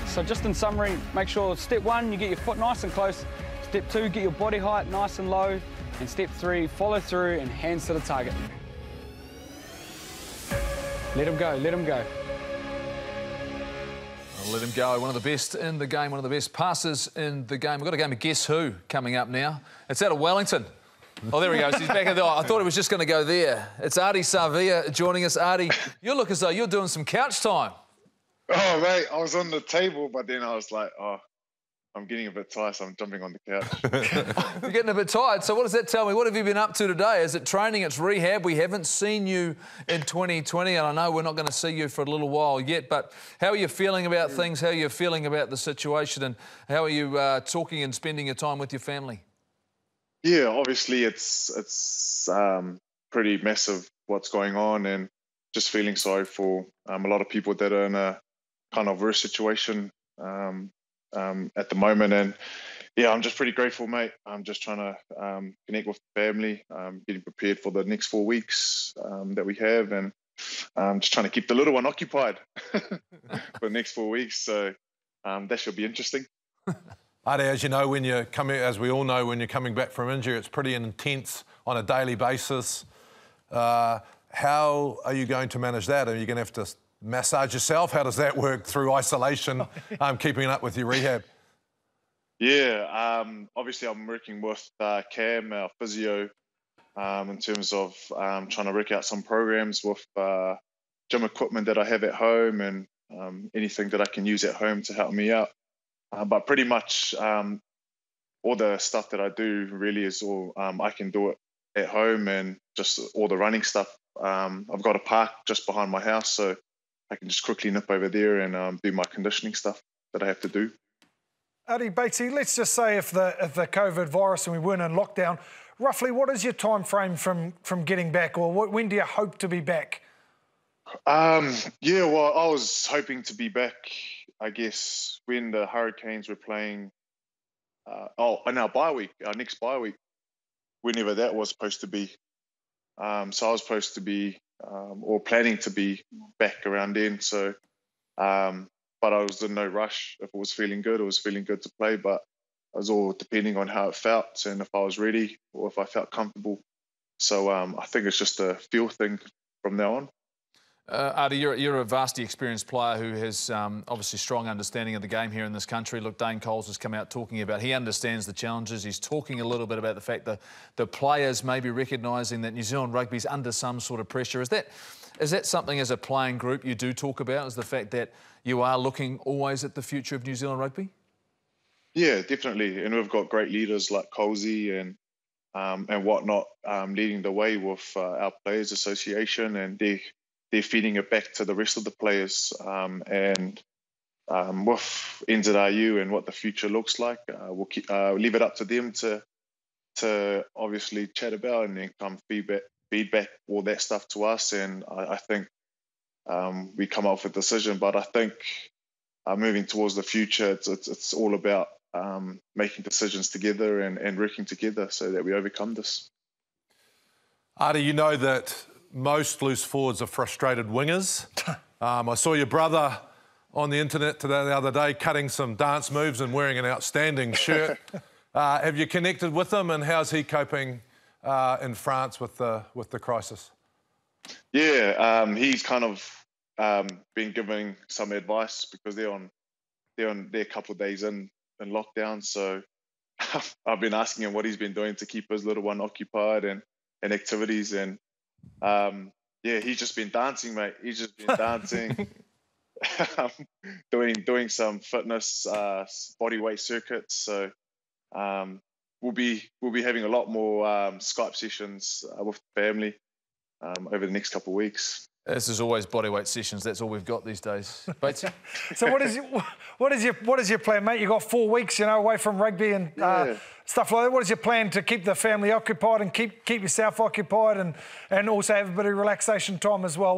So just in summary, make sure step one, you get your foot nice and close. Step two, get your body height nice and low. And step three, follow through and hands to the target. Let him go, let him go. I'll let him go. One of the best in the game, one of the best passers in the game. We've got a game of Guess Who coming up now. It's out of Wellington. Oh, there he goes. He's back at the... I thought it was just going to go there. It's Ardie Savea joining us. Ardie, you look as though you're doing some couch time. Oh, mate, I was on the table, but then I was like, oh, I'm getting a bit tired, so I'm jumping on the couch. You're getting a bit tired. So what does that tell me? What have you been up to today? Is it training? It's rehab? We haven't seen you in 2020, and I know we're not going to see you for a little while yet, but how are you feeling about things? How are you feeling about the situation, and how are you talking and spending your time with your family? Yeah, obviously it's pretty massive what's going on, and just feeling sorry for a lot of people that are in a kind of worse situation at the moment. And yeah, I'm just pretty grateful, mate. I'm just trying to connect with the family, getting prepared for the next 4 weeks that we have, and just trying to keep the little one occupied for the next 4 weeks. So that should be interesting. Ardie, as you know, when you're coming, as we all know, when you're coming back from injury, it's pretty intense on a daily basis. How are you going to manage that? Are you going to have to massage yourself? How does that work through isolation, keeping up with your rehab? Yeah, obviously I'm working with Cam, our physio, in terms of trying to work out some programs with gym equipment that I have at home and anything that I can use at home to help me out. But pretty much all the stuff that I do really is all I can do it at home, and just all the running stuff. I've got a park just behind my house, so I can just quickly nip over there and do my conditioning stuff that I have to do. Ardie, Batesy, let's just say if the COVID virus and we weren't in lockdown, roughly what is your time frame from getting back, or when do you hope to be back? Yeah, well, I was hoping to be back, I guess, when the Hurricanes were playing. In our bye week, our next bye week, whenever that was supposed to be. So I was supposed to be, or planning to be back around then. So, but I was in no rush. If it was feeling good, it was feeling good to play. But it was all depending on how it felt and if I was ready or if I felt comfortable. So I think it's just a feel thing from now on. Ardie, you're a vastly experienced player who has obviously strong understanding of the game here in this country. Look, Dane Coles has come out talking about he understands the challenges. He's talking a little bit about the fact that the players may be recognising that New Zealand rugby's under some sort of pressure. Is that something as a playing group you do talk about, is the fact that you are looking always at the future of New Zealand rugby? Yeah, definitely. And we've got great leaders like Colesy and whatnot leading the way with our Players Association, and they're feeding it back to the rest of the players. And with NZRU and what the future looks like, we'll leave it up to them to obviously chat about and then come feedback all that stuff to us. And I think we come up with a decision. But I think moving towards the future, it's all about making decisions together and working together so that we overcome this. Ardie, you know that most loose forwards are frustrated wingers. I saw your brother on the internet the other day cutting some dance moves and wearing an outstanding shirt. Have you connected with him, and how's he coping in France with the crisis? Yeah, he's kind of been giving some advice because they're a couple of days in lockdown. So I've been asking him what he's been doing to keep his little one occupied and activities. And yeah, he's just been dancing, mate. He's just been dancing, doing some fitness, body weight circuits. So we'll be having a lot more Skype sessions with the family over the next couple of weeks. This is always bodyweight sessions. That's all we've got these days. Batesy? So what is your plan, mate? You've got 4 weeks, away from rugby and stuff like that. What is your plan to keep the family occupied and keep yourself occupied and also have a bit of relaxation time as well?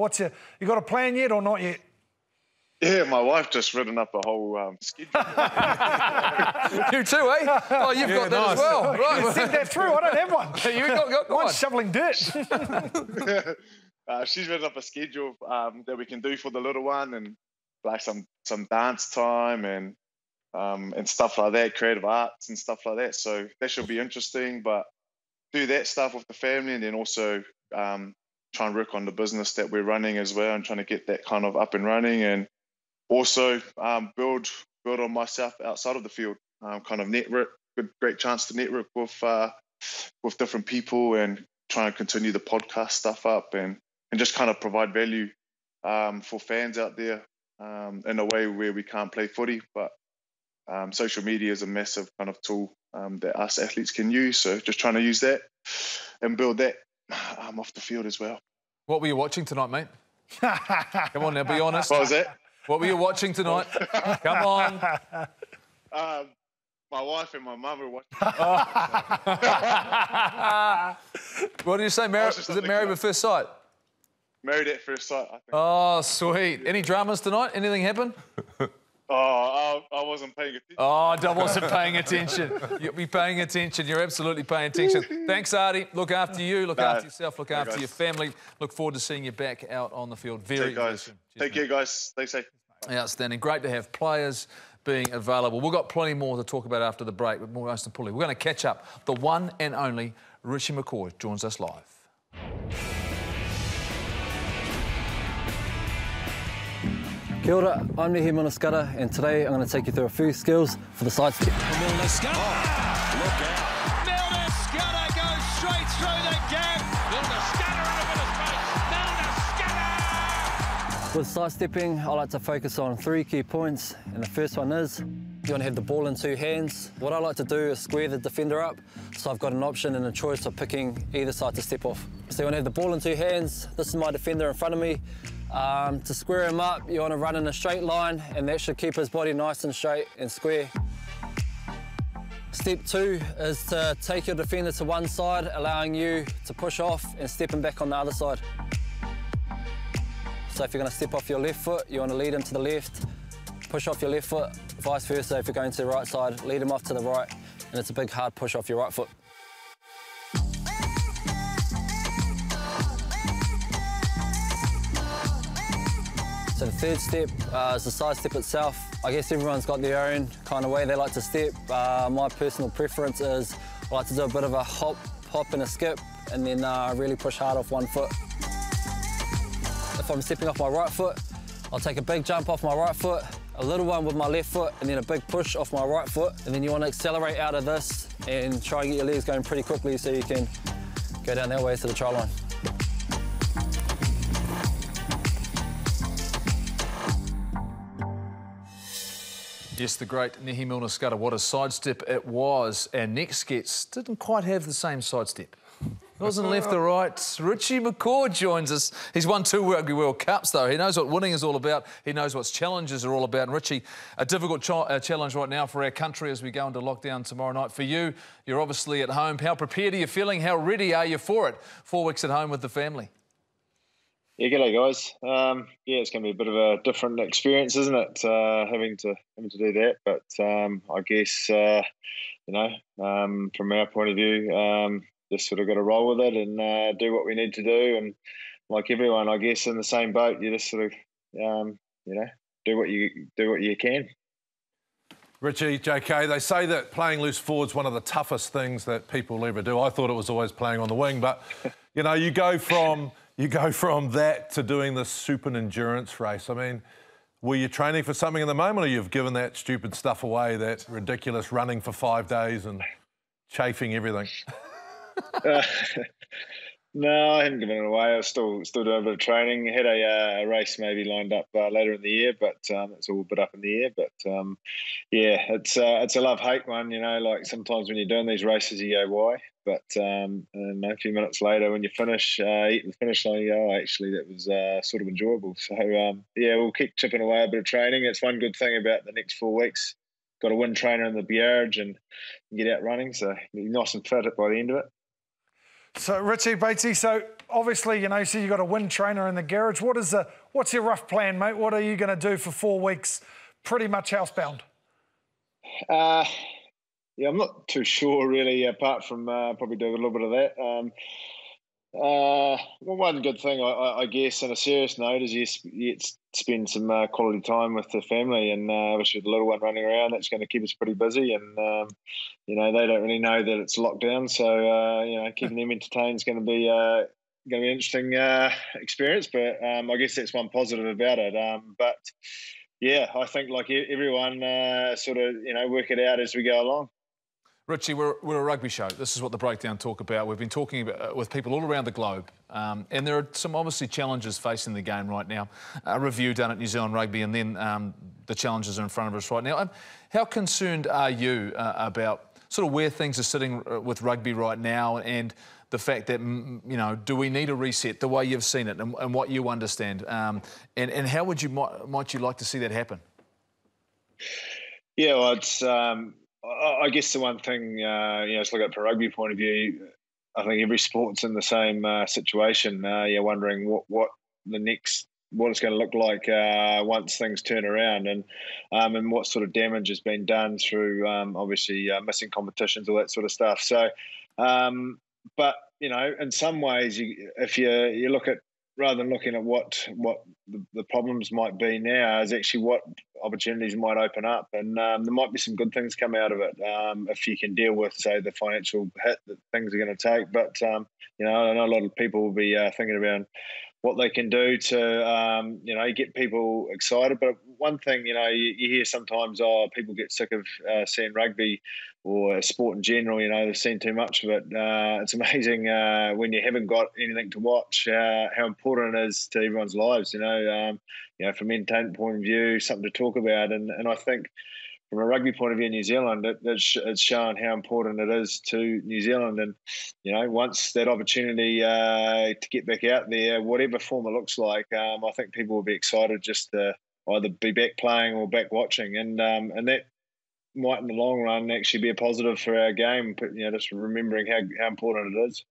You got a plan yet or not yet? Yeah, my wife just written up a whole schedule. You too, eh? Oh, you've got that as well. Right. Send that through. I don't have one. You got one. Mine's shoveling dirt. She's written up a schedule that we can do for the little one, and like some dance time and stuff like that, creative arts and stuff like that. So that should be interesting. But do that stuff with the family, and then also try and work on the business that we're running as well, and trying to get that kind of up and running, and also build on myself outside of the field. Kind of network, great chance to network with different people, and try and continue the podcast stuff up, and just kind of provide value for fans out there in a way where we can't play footy. But social media is a massive kind of tool that us athletes can use. So just trying to use that and build that off the field as well. What were you watching tonight, mate? Come on now, be honest. What was that? What were you watching tonight? Come on. My wife and my mum were watching. What did you say? Was it Married at First Sight? Married at First Sight, I think. Oh, sweet. Any dramas tonight? Anything happen? I wasn't paying attention. Oh, I wasn't paying attention. You'll be paying attention. You're absolutely paying attention. Thanks, Ardie. Look after you. Look after yourself. Look after your family. Look forward to seeing you back out on the field very soon. Take care, guys. Stay safe. Outstanding. Great to have players being available. We've got plenty more to talk about after the break, but most importantly, we're going to catch up. The one and only Richie McCaw joins us live. Kia ora, I'm Nehe Manaskara, and today I'm going to take you through a few skills for the side step. Milner Scudder! Look out! Milner Scudder goes straight through the gap! With sidestepping, I like to focus on 3 key points, and the first one is you want to have the ball in 2 hands. What I like to do is square the defender up, so I've got an option and a choice of picking either side to step off. So you want to have the ball in 2 hands. This is my defender in front of me. To square him up, you want to run in a straight line, and that should keep his body nice and straight and square. Step 2 is to take your defender to one side, allowing you to push off and step him back on the other side. So if you're going to step off your left foot, you want to lead him to the left, push off your left foot, vice versa. If you're going to the right side, lead him off to the right, and it's a big hard push off your right foot. So the third step is the side step itself. I guess everyone's got their own kind of way they like to step. My personal preference is I like to do a bit of a hop and a skip, and then really push hard off one foot. If I'm stepping off my right foot, I'll take a big jump off my right foot, a little one with my left foot, and then a big push off my right foot. And then you want to accelerate out of this and try and get your legs going pretty quickly so you can go down that way to the try line. Yes, the great Nehi Milner-Skudder, what a sidestep it was. And next gets didn't quite have the same sidestep. Wasn't left or right. Richie McCaw joins us. He's won 2 Rugby World Cups, though. He knows what winning is all about. He knows what challenges are all about. And Richie, a difficult challenge right now for our country as we go into lockdown tomorrow night. For you, you're obviously at home. How prepared are you feeling? How ready are you for it? 4 weeks at home with the family. Yeah, g'day guys. Yeah, it's going to be a bit of a different experience, isn't it? Having to do that, but I guess you know, from our point of view, just sort of got to roll with it and do what we need to do. And like everyone, I guess, in the same boat, you just sort of you know, do what you can. Richie, JK, they say that playing loose forward's one of the toughest things that people ever do. I thought it was always playing on the wing, but you know, you go from that to doing this super endurance race. I mean, were you training for something in the moment, or you've given that stupid stuff away, that ridiculous running for 5 days and chafing everything? No, I haven't given it away. I was still doing a bit of training. I had a race maybe lined up later in the year, but it's all a bit up in the air. But yeah, it's a love-hate one, you know. Like sometimes when you're doing these races, you go, why? But and a few minutes later, when you finish, eating the finish line, you go, oh, actually, that was sort of enjoyable. So yeah, we'll keep chipping away a bit of training. It's one good thing about the next 4 weeks. Got a wind trainer in the Villiers and get out running, so be nice and fit by the end of it. So, Richie, Batesy, so obviously, you know, so you've got a wind trainer in the garage. What's your rough plan, mate? What are you going to do for 4 weeks, pretty much housebound? Yeah, I'm not too sure, really, apart from probably do a little bit of that. Well, one good thing, I guess, on a serious note, is you spend some quality time with the family, and obviously with the little one running around, that's going to keep us pretty busy. And you know, they don't really know that it's locked down, so you know, keeping them entertained is going to be an interesting experience. But I guess that's one positive about it. But yeah, I think like everyone, sort of, you know, work it out as we go along. Richie, we're a rugby show. This is what the Breakdown talk about. We've been talking with people all around the globe, and there are some obviously challenges facing the game right now. A review done at New Zealand Rugby, and then the challenges are in front of us right now. How concerned are you about sort of where things are sitting with rugby right now, and the fact that, you know, do we need a reset the way you've seen it and what you understand? And how might you like to see that happen? Yeah, well, it's... I guess the one thing, you know, let's look at from a rugby point of view, I think every sport's in the same situation. You're wondering what it's going to look like once things turn around, and what sort of damage has been done through obviously missing competitions, all that sort of stuff. So, but you know, in some ways, if you look at, rather than looking at what the problems might be now, is actually what opportunities might open up, and there might be some good things come out of it if you can deal with, say, the financial hit that things are going to take. But you know, I know a lot of people will be thinking about what they can do to you know, get people excited. But one thing, you know, you hear sometimes, oh, people get sick of seeing rugby or sport in general, they've seen too much of it. It's amazing when you haven't got anything to watch, how important it is to everyone's lives, from an entertainment point of view, something to talk about. And I think from a rugby point of view in New Zealand, it's shown how important it is to New Zealand. And, once that opportunity to get back out there, whatever form it looks like, I think people will be excited just to either be back playing or back watching. And that might in the long run actually be a positive for our game, but just remembering how important it is.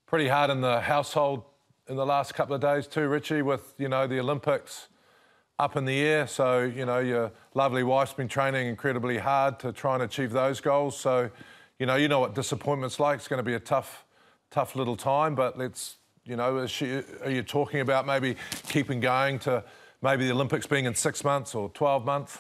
Pretty hard in the household in the last couple of days too, Richie, with the Olympics up in the air. So your lovely wife's been training incredibly hard to try and achieve those goals. So you know what disappointment's like. It's going to be a tough little time, but let's are you talking about maybe keeping going to maybe the Olympics being in 6 months or 12 months?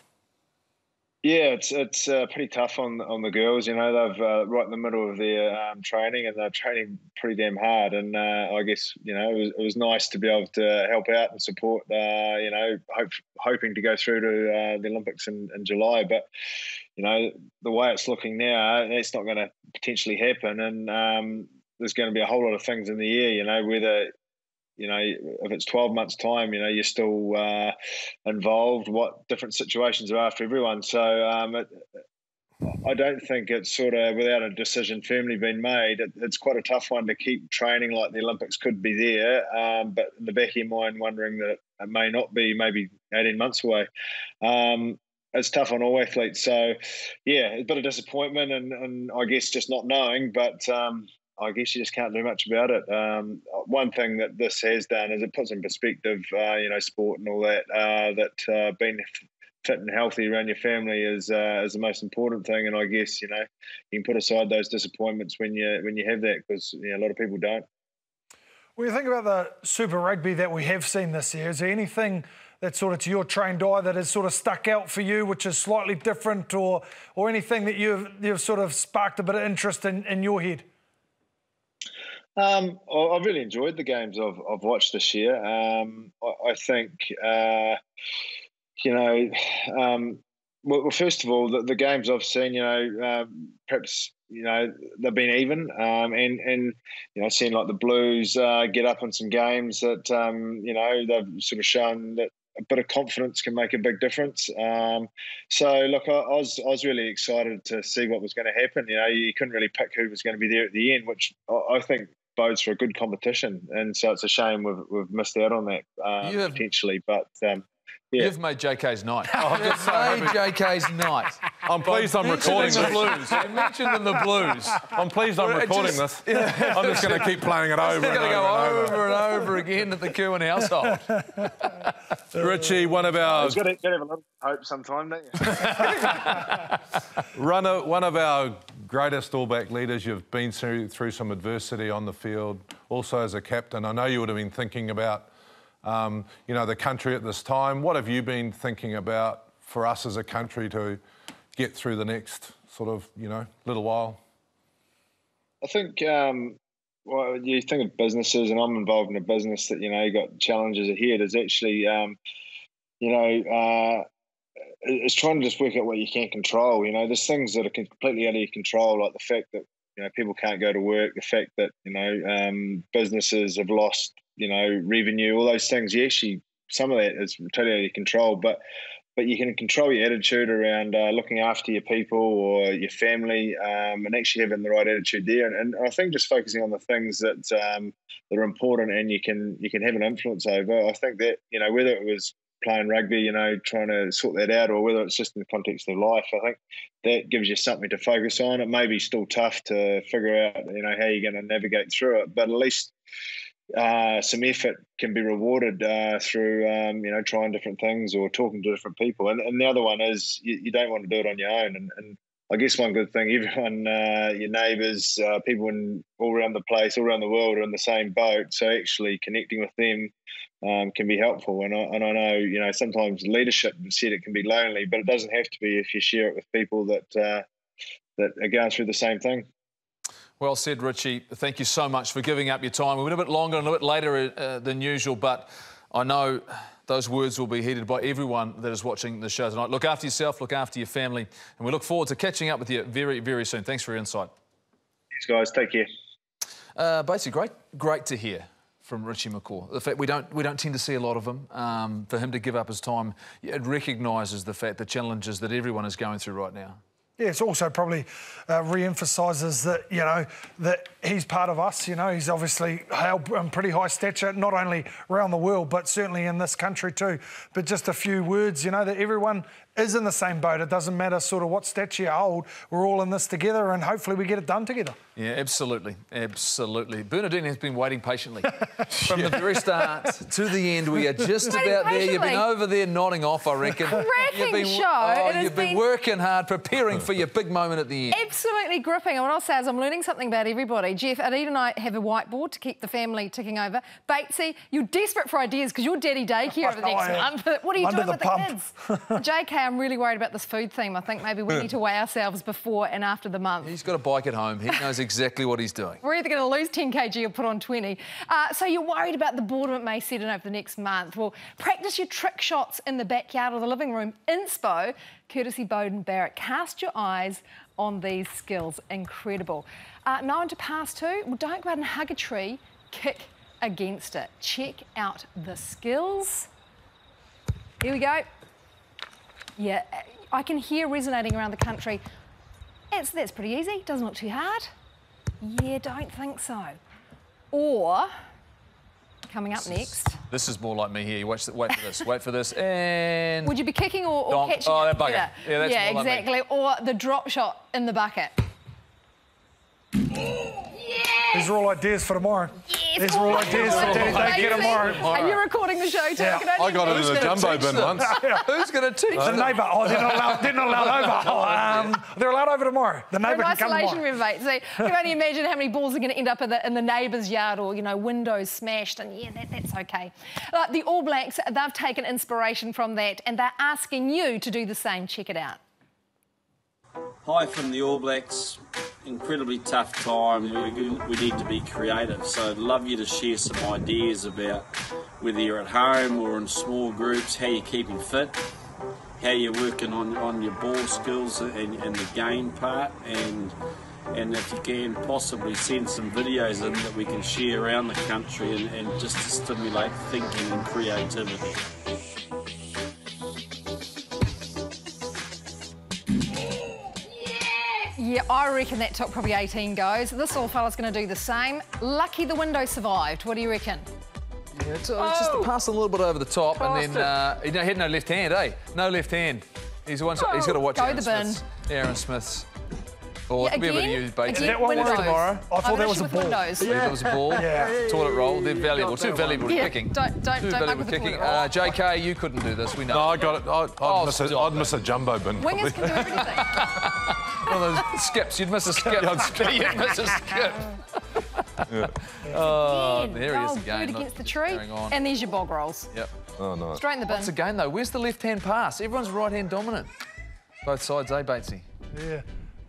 Yeah, it's pretty tough on the girls. They've right in the middle of their training, and they're training pretty damn hard. And I guess it was nice to be able to help out and support. Hoping to go through to the Olympics in July, but the way it's looking now, that's not going to potentially happen. And there's going to be a whole lot of things in the air. Whether if it's 12 months' time, you're still involved, what different situations are after everyone. So I don't think it's sort of without a decision firmly been made. It's quite a tough one to keep training like the Olympics could be there, but in the back of your mind wondering that it may not be, maybe 18 months away. It's tough on all athletes. So, yeah, a bit of disappointment and I guess just not knowing, but I guess you just can't do much about it. One thing that this has done is it puts in perspective, sport and all that, that being fit and healthy around your family is the most important thing. And I guess, you can put aside those disappointments when you have that, because a lot of people don't. When you think about the Super Rugby that we have seen this year, is there anything that sort of to your trained eye that has sort of stuck out for you, which is slightly different, or anything that you've sort of sparked a bit of interest in your head? I've really enjoyed the games I've watched this year. I think, well, first of all, the games I've seen, perhaps, they've been even, and seeing like the Blues get up in some games that, they've sort of shown that a bit of confidence can make a big difference. So, look, I was really excited to see what was going to happen. You couldn't really pick who was going to be there at the end, which I think bodes for a good competition. And so it's a shame we've missed out on that potentially. But yeah. You've made JK's night. You've made JK's night. I'm pleased I'm recording the Blues. You mentioned in the Blues. I'm pleased I'm recording this. Yeah. I'm just going to keep playing it over and over. It's going to go over and over again at the Kerwin household. Richie, one of our... You've got to have a little hope sometime, don't you? One of our greatest All Black leaders. You've been through some adversity on the field, also as a captain. I know you would have been thinking about the country at this time. What have you been thinking about for us as a country to get through the next sort of, little while? I think, well, you think of businesses, and I'm involved in a business that, you got challenges ahead, is actually, it's trying to just work out what you can control. There's things that are completely out of your control, like the fact that, people can't go to work, the fact that, businesses have lost, revenue, all those things. Some of that is totally out of your control, but you can control your attitude around looking after your people or your family, and actually having the right attitude there. And I think just focusing on the things that are important and you can have an influence over. I think that, whether it was playing rugby, trying to sort that out, or whether it's just in the context of life, I think that gives you something to focus on. It may be still tough to figure out, how you're going to navigate through it, but at least some effort can be rewarded through, trying different things or talking to different people. And the other one is you don't want to do it on your own. And I guess one good thing, everyone, your neighbours, people all around the place, all around the world are in the same boat. So actually connecting with them can be helpful. And I know, sometimes leadership said it can be lonely, but it doesn't have to be if you share it with people that are going through the same thing. Well said, Richie. Thank you so much for giving up your time. We went a bit longer and a bit later than usual, but I know those words will be heeded by everyone that is watching the show tonight. Look after yourself, look after your family, and we look forward to catching up with you very, very soon. Thanks for your insight. Thanks, guys. Take care. Basically, great to hear from Richie McCaw. The fact we don't tend to see a lot of him. For him to give up his time, it recognises the fact, the challenges that everyone is going through right now. Yeah, it's also probably re-emphasises that, you know, that he's part of us. You know, he's obviously held pretty high stature, not only around the world, but certainly in this country too. But just a few words, you know, that everyone is in the same boat. It doesn't matter sort of what stature you hold. We're all in this together, and hopefully we get it done together. Yeah, absolutely, absolutely. Bernardine has been waiting patiently from the very start to the end. We are just about there. You've been over there nodding off, I reckon. Cracking show. You've been working hard, preparing for your big moment at the end. Absolutely gripping. And what I'll say is I'm learning something about everybody. Jeff, Ardie and I have a whiteboard to keep the family ticking over. Batesy, you're desperate for ideas because you're daddy daycare over the next month. What are you doing with the kids? JK, I'm really worried about this food theme. I think maybe we need to weigh ourselves before and after the month. He's got a bike at home. He knows exactly what he's doing. We're either going to lose 10 kg or put on 20. So you're worried about the boredom it may set in over the next month. Well, practice your trick shots in the backyard or the living room. Inspo, courtesy Bowden Barrett. Cast your eyes on these skills. Incredible. Known to pass to? Well, don't go out and hug a tree. Kick against it. Check out the skills. Here we go. Yeah, I can hear resonating around the country. That's pretty easy. Doesn't look too hard. Yeah, don't think so. Or, coming up next... This is more like me here. Wait for this. Wait for this. And... Would you be kicking or catching? Oh, that bugger. Yeah, that's yeah, more exactly. Like me. Or the drop shot in the bucket. These are all ideas for tomorrow. Yes, These are all ideas for Daddy Day tomorrow. Are you recording the show too? Yeah. I got it in a jumbo bin once. Who's going to teach The neighbour. Oh, they're not allowed over. They're allowed over tomorrow. The neighbour can come tomorrow. Isolation room, mate. So you can only imagine how many balls are going to end up in the neighbour's yard or, you know, windows smashed. And yeah, that's okay. The All Blacks, they've taken inspiration from that and they're asking you to do the same. Check it out. Hi from the All Blacks. Incredibly tough time. We need to be creative. So I'd love you to share some ideas about whether you're at home or in small groups, how you're keeping fit, how you're working on your ball skills and the game part, and if you can possibly send some videos in that we can share around the country and just to stimulate thinking and creativity. Yeah, I reckon that took probably 18 goes. This old fella's going to do the same. Lucky the window survived. What do you reckon? Yeah, it's just a pass a little bit over the top, and then he had no left hand, eh? No left hand. He's got to watch Aaron Smith's. Or it could be a bit of you, Bates. Is that one tomorrow? I thought that was a ball. Yeah. That was a ball. Yeah. Toilet roll. They're valuable. Too valuable to kicking. Don't valuable kicking. JK, you couldn't do this. We know. No, I got it. I'd miss a jumbo bin. Wingers can do everything. One of those skips. You'd miss a skip. You'd miss a skip. Yeah. Oh, there he is again. Good against the tree. And there's your bog rolls. Yep. Oh, nice. Straight in the bin. Once again, though, where's the left-hand pass? Everyone's right-hand dominant. Both sides, eh, Batesy? Yeah.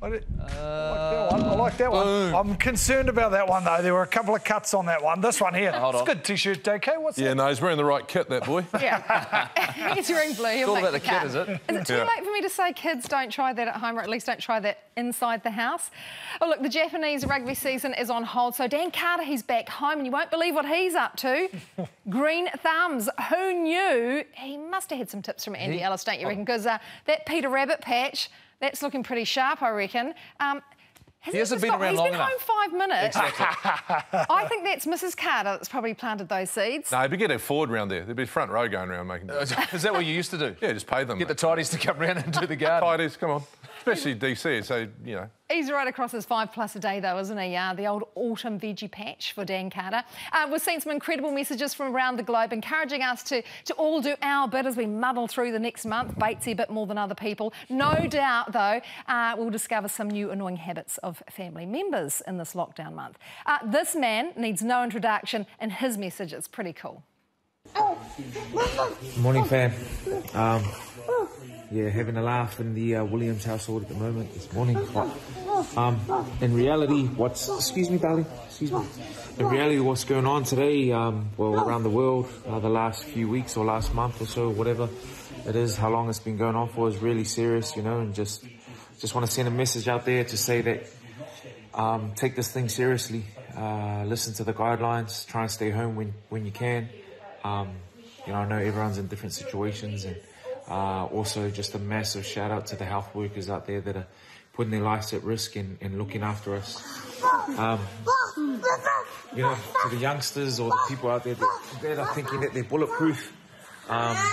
I like that one. Boom. I'm concerned about that one, though. There were a couple of cuts on that one. This one here. Hold on. It's a good T-shirt, JK. What's that? Yeah, no, he's wearing the right kit, that boy. Yeah. He's wearing blue. It's all about the kit, is it? Is it too late for me to say kids don't try that at home, or at least don't try that inside the house? Oh, look, the Japanese rugby season is on hold, so Dan Carter, he's back home, and you won't believe what he's up to. Green thumbs. Who knew? He must have had some tips from Andy Ellis, don't you reckon? Because that Peter Rabbit patch, that's looking pretty sharp, I reckon. He hasn't been around long enough. He's been home 5 minutes. Exactly. I think that's Mrs. Carter that's probably planted those seeds. No, he'd be getting forward round there. There'd be front row going around making... Is that what you used to do? Yeah, just pay them. Get the tidies to come round and do the garden. Tidies, come on. Especially DC, so, you know. He's right across his 5+ a day, though, isn't he? The old autumn veggie patch for Dan Carter. We've seen some incredible messages from around the globe encouraging us to all do our bit as we muddle through the next month. Batesy a bit more than other people. No doubt, though, we'll discover some new annoying habits of family members in this lockdown month. This man needs no introduction, and his message is pretty cool. Morning, fam. yeah, having a laugh in the Williams household at the moment this morning. But in reality, excuse me, darling, excuse me. In reality, what's going on today, well, around the world, the last few weeks or last month or so, whatever it is, how long it's been going on for, is really serious, you know, and just want to send a message out there to say that take this thing seriously, listen to the guidelines, try and stay home when you can. You know, I know everyone's in different situations, and also just a massive shout out to the health workers out there that are putting their lives at risk and looking after us. You know, to the youngsters or the people out there that are thinking that they're bulletproof,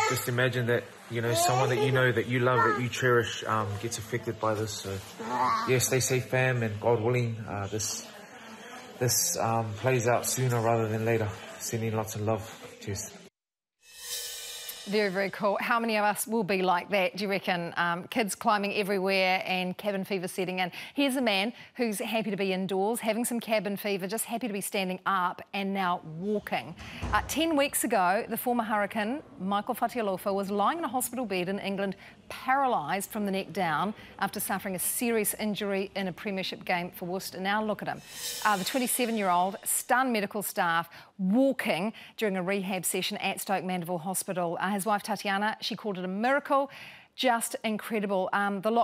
just imagine that, you know, someone that you know, that you love, that you cherish, gets affected by this. So, yeah, stay safe, fam, and God willing, this plays out sooner rather than later. Sending lots of love. Cheers. Very, very cool. How many of us will be like that, do you reckon? Kids climbing everywhere and cabin fever setting in. Here's a man who's happy to be indoors, having some cabin fever, just happy to be standing up and now walking. 10 weeks ago, the former hurricane, Michael Fatialofa, was lying in a hospital bed in England, paralysed from the neck down after suffering a serious injury in a premiership game for Worcester. Now look at him. The 27-year-old stunned medical staff walking during a rehab session at Stoke Mandeville Hospital. His wife Tatiana, she called it a miracle. Just incredible.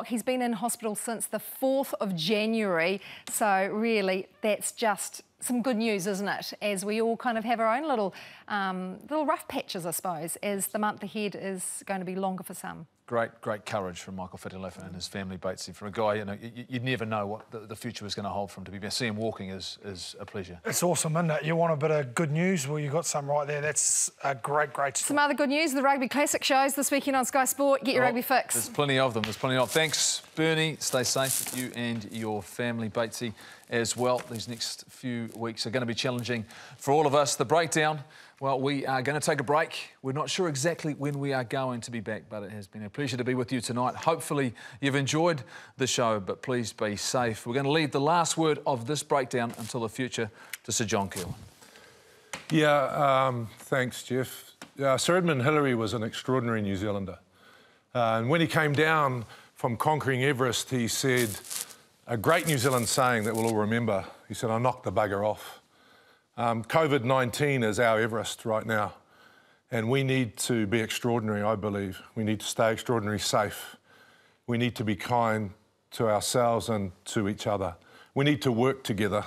He's been in hospital since the 4th of January. So really, that's just some good news, isn't it? As we all kind of have our own little rough patches, I suppose, as the month ahead is going to be longer for some. Great courage from Michael Fatialofa and his family, Batesy. For a guy, you know, you'd never know what the future was going to hold for him. To be see him walking is a pleasure. It's awesome, isn't it? You want a bit of good news? Well, you got some right there. That's a great story. Some other good news: the Rugby Classic shows this weekend on Sky Sport. Get your rugby fix. There's plenty of them. Thanks, Bernie. Stay safe, you and your family, Batesy, as well. These next few weeks are going to be challenging for all of us. The breakdown. Well, we are going to take a break. We're not sure exactly when we are going to be back, but it has been a pleasure to be with you tonight. Hopefully you've enjoyed the show, but please be safe. We're going to leave the last word of this breakdown until the future to Sir John Keelan. Yeah, thanks, Jeff. Sir Edmund Hillary was an extraordinary New Zealander. And when he came down from conquering Everest, he said a great New Zealand saying that we'll all remember. He said, "I knocked the bugger off." COVID-19 is our Everest right now, and we need to be extraordinary, I believe. We need to stay extraordinarily safe. We need to be kind to ourselves and to each other. We need to work together.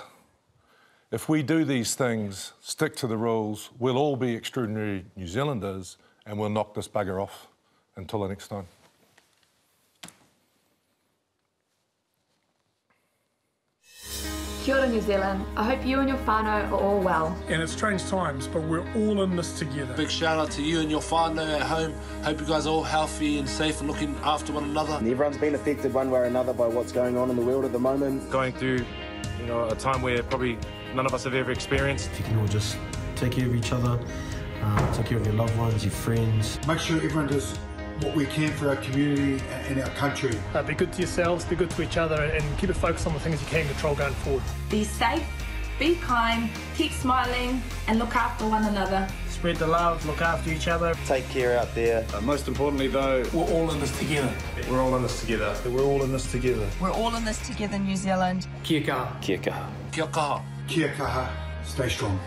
If we do these things, stick to the rules, we'll all be extraordinary New Zealanders, and we'll knock this bugger off. Until the next time. Kia ora, New Zealand. I hope you and your whānau are all well. And it's strange times, but we're all in this together. Big shout out to you and your whānau at home. Hope you guys are all healthy and safe and looking after one another. And everyone's been affected one way or another by what's going on in the world at the moment. Going through, you know, a time where probably none of us have ever experienced. If you can all just take care of each other, take care of your loved ones, your friends. Make sure everyone does what we can for our community and our country. Be good to yourselves, be good to each other, and keep it focused on the things you can control going forward. Be safe, be kind, keep smiling, and look after one another. Spread the love, look after each other. Take care out there. Most importantly, though, we're all in this together. We're all in this together. We're all in this together. We're all in this together, New Zealand. Kia kaha. Kia kaha. Kia kaha. Kia kaha. Stay strong.